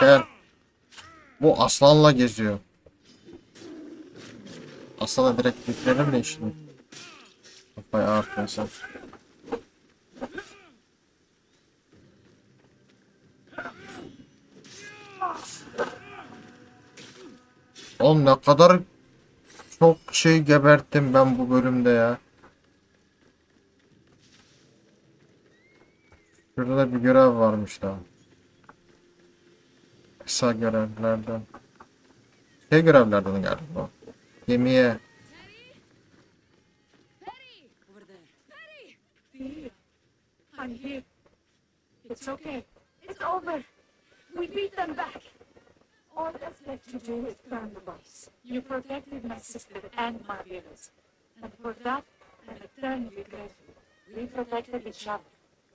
Gel. Bu aslanla geziyor. Aslana direkt yüklerim de işini. Kafayı ağırtmasın. Oğlum ne kadar çok şey geberttim ben bu bölümde ya. Şurada da bir görev varmış daha. Kısa görevlerden. Şey görevlerden galiba. Gemiye. Over there. Dear, I'm here. It's okay. It's over. We beat them back. All that's left to do is burn the boys. You protected my sister and my parents. And for that, I'm eternally grateful. We protected each other.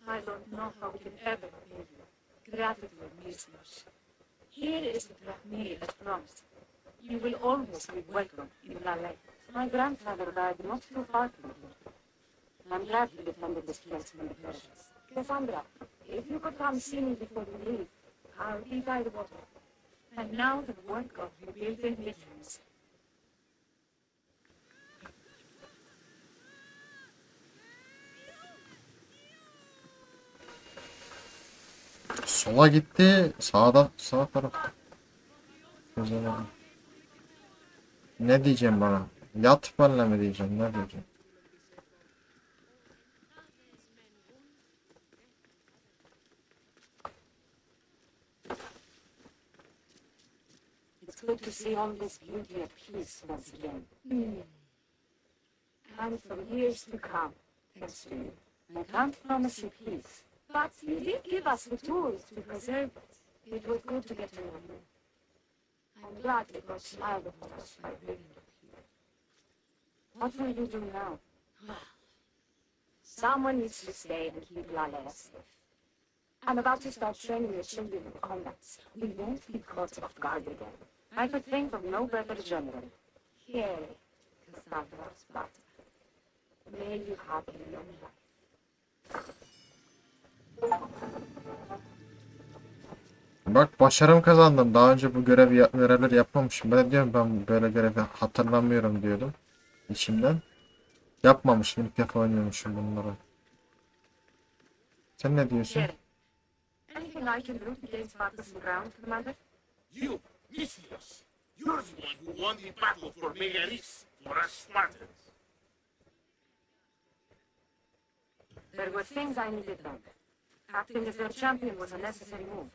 I don't know how we can ever pay you. Gratitude means much. Here is the black meal as promised. You will always be welcome in Lalaia'nın. My grandfather died not too far from here. I'm glad he defended this place from the Persians. Cassandra, if you could come see me before you leave, I'll be by the water. And now the work of rebuilding begins. Sola gitti. Sağ tarafta. Güzel oldu. Ne diyeceğim bana? Yat benimle mi diyeceğim? Ne diyeceğim? It's good to see all this beauty at peace once again. And for years to come, thanks to you. I can't promise you peace, but you did give us the tools to preserve it. It was good to get to know you. I'm glad that God smiled upon us by bringing you here. What will you do now? Someone needs to stay and keep Lalai'a safe. I'm about to start training the children in combat. We won't be caught off guard again. I could think of no better general. Here, Cassandra Sparta. May you have a long life. Bak başarım kazandım. Daha önce bu görevleri yapmamışım. Ben de diyorum ben böyle görevi hatırlamıyorum diyordum. İçimden. Yapmamışım. İlk defa oynuyormuşum bunları. Sen ne diyorsun? Anything I can do to gain Sparta's ground, Commander? You, Nicias, you're the one who won the battle for Megaris, for us Spartans. There were things I needed done. Acting as their champion was a necessary move.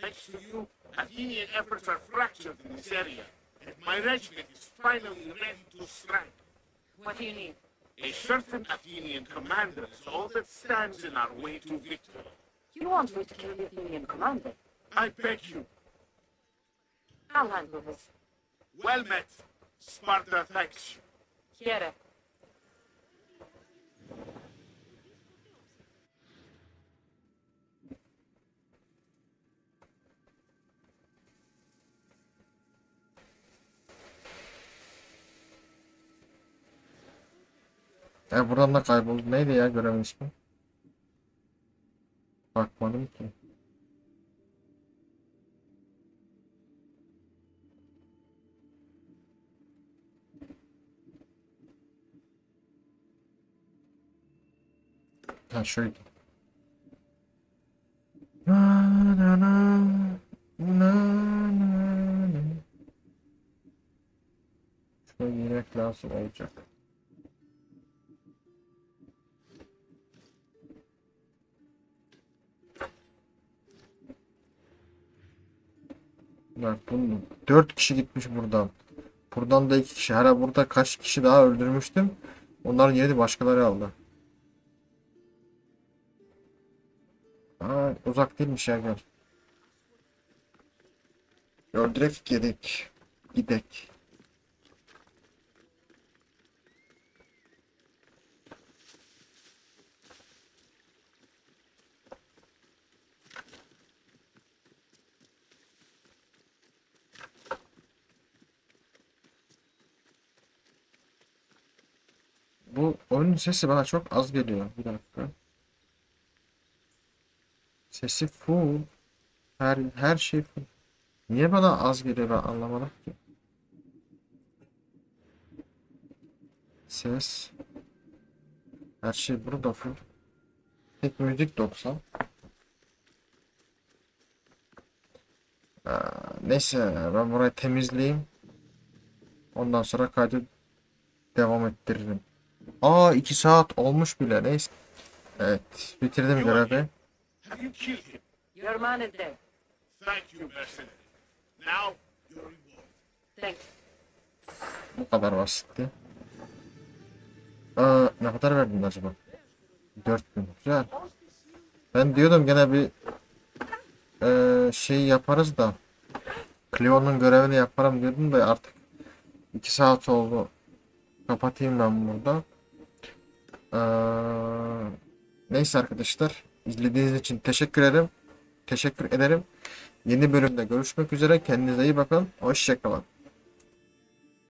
Thanks to you, Athenian efforts are fractured in this area, and my regiment is finally ready to strike. What do you need? A certain Athenian commander is all that stands in our way to victory. You want me to kill the Athenian commander? I beg you, I'll handle this. well met. Sparta thanks you. Here. Buradan da kayboldu. Neydi ya görevin ismi? Bakmadım ki. Ha şöyle. Na na na na na na. Şöyle yürek lazım olacak. Bak bunu 4 kişi gitmiş buradan. Buradan da 2 kişi. Hala burada kaç kişi daha öldürmüştüm. Onların yeri başkaları aldı. Aa, uzak değilmiş ya gel. Öldürek gerek. Gidek. Bu oyunun sesi bana çok az geliyor. Bir dakika. Sesi full. Her şey full. Niye bana az geliyor ben anlamadım ki. Ses. Her şey burada full. Tek müzik 90. Neyse ben burayı temizleyeyim. Ondan sonra kaydı devam ettiririm. 2 saat olmuş bile neyse. Evet bitirdim görevi. Have you killed him? Your man is dead. Thank you, mercenary. Now, your reward. Thanks. Bu kadar basitti. Ne kadar verdin acaba? 4000. Güzel. Ben diyordum gene bir şey yaparız da Kleon'un görevini yaparım diyordum da artık 2 saat oldu. Kapatayım ben burada. Neyse arkadaşlar, izlediğiniz için teşekkür ederim. Yeni bölümde görüşmek üzere. Kendinize iyi bakın. Hoşça kalın.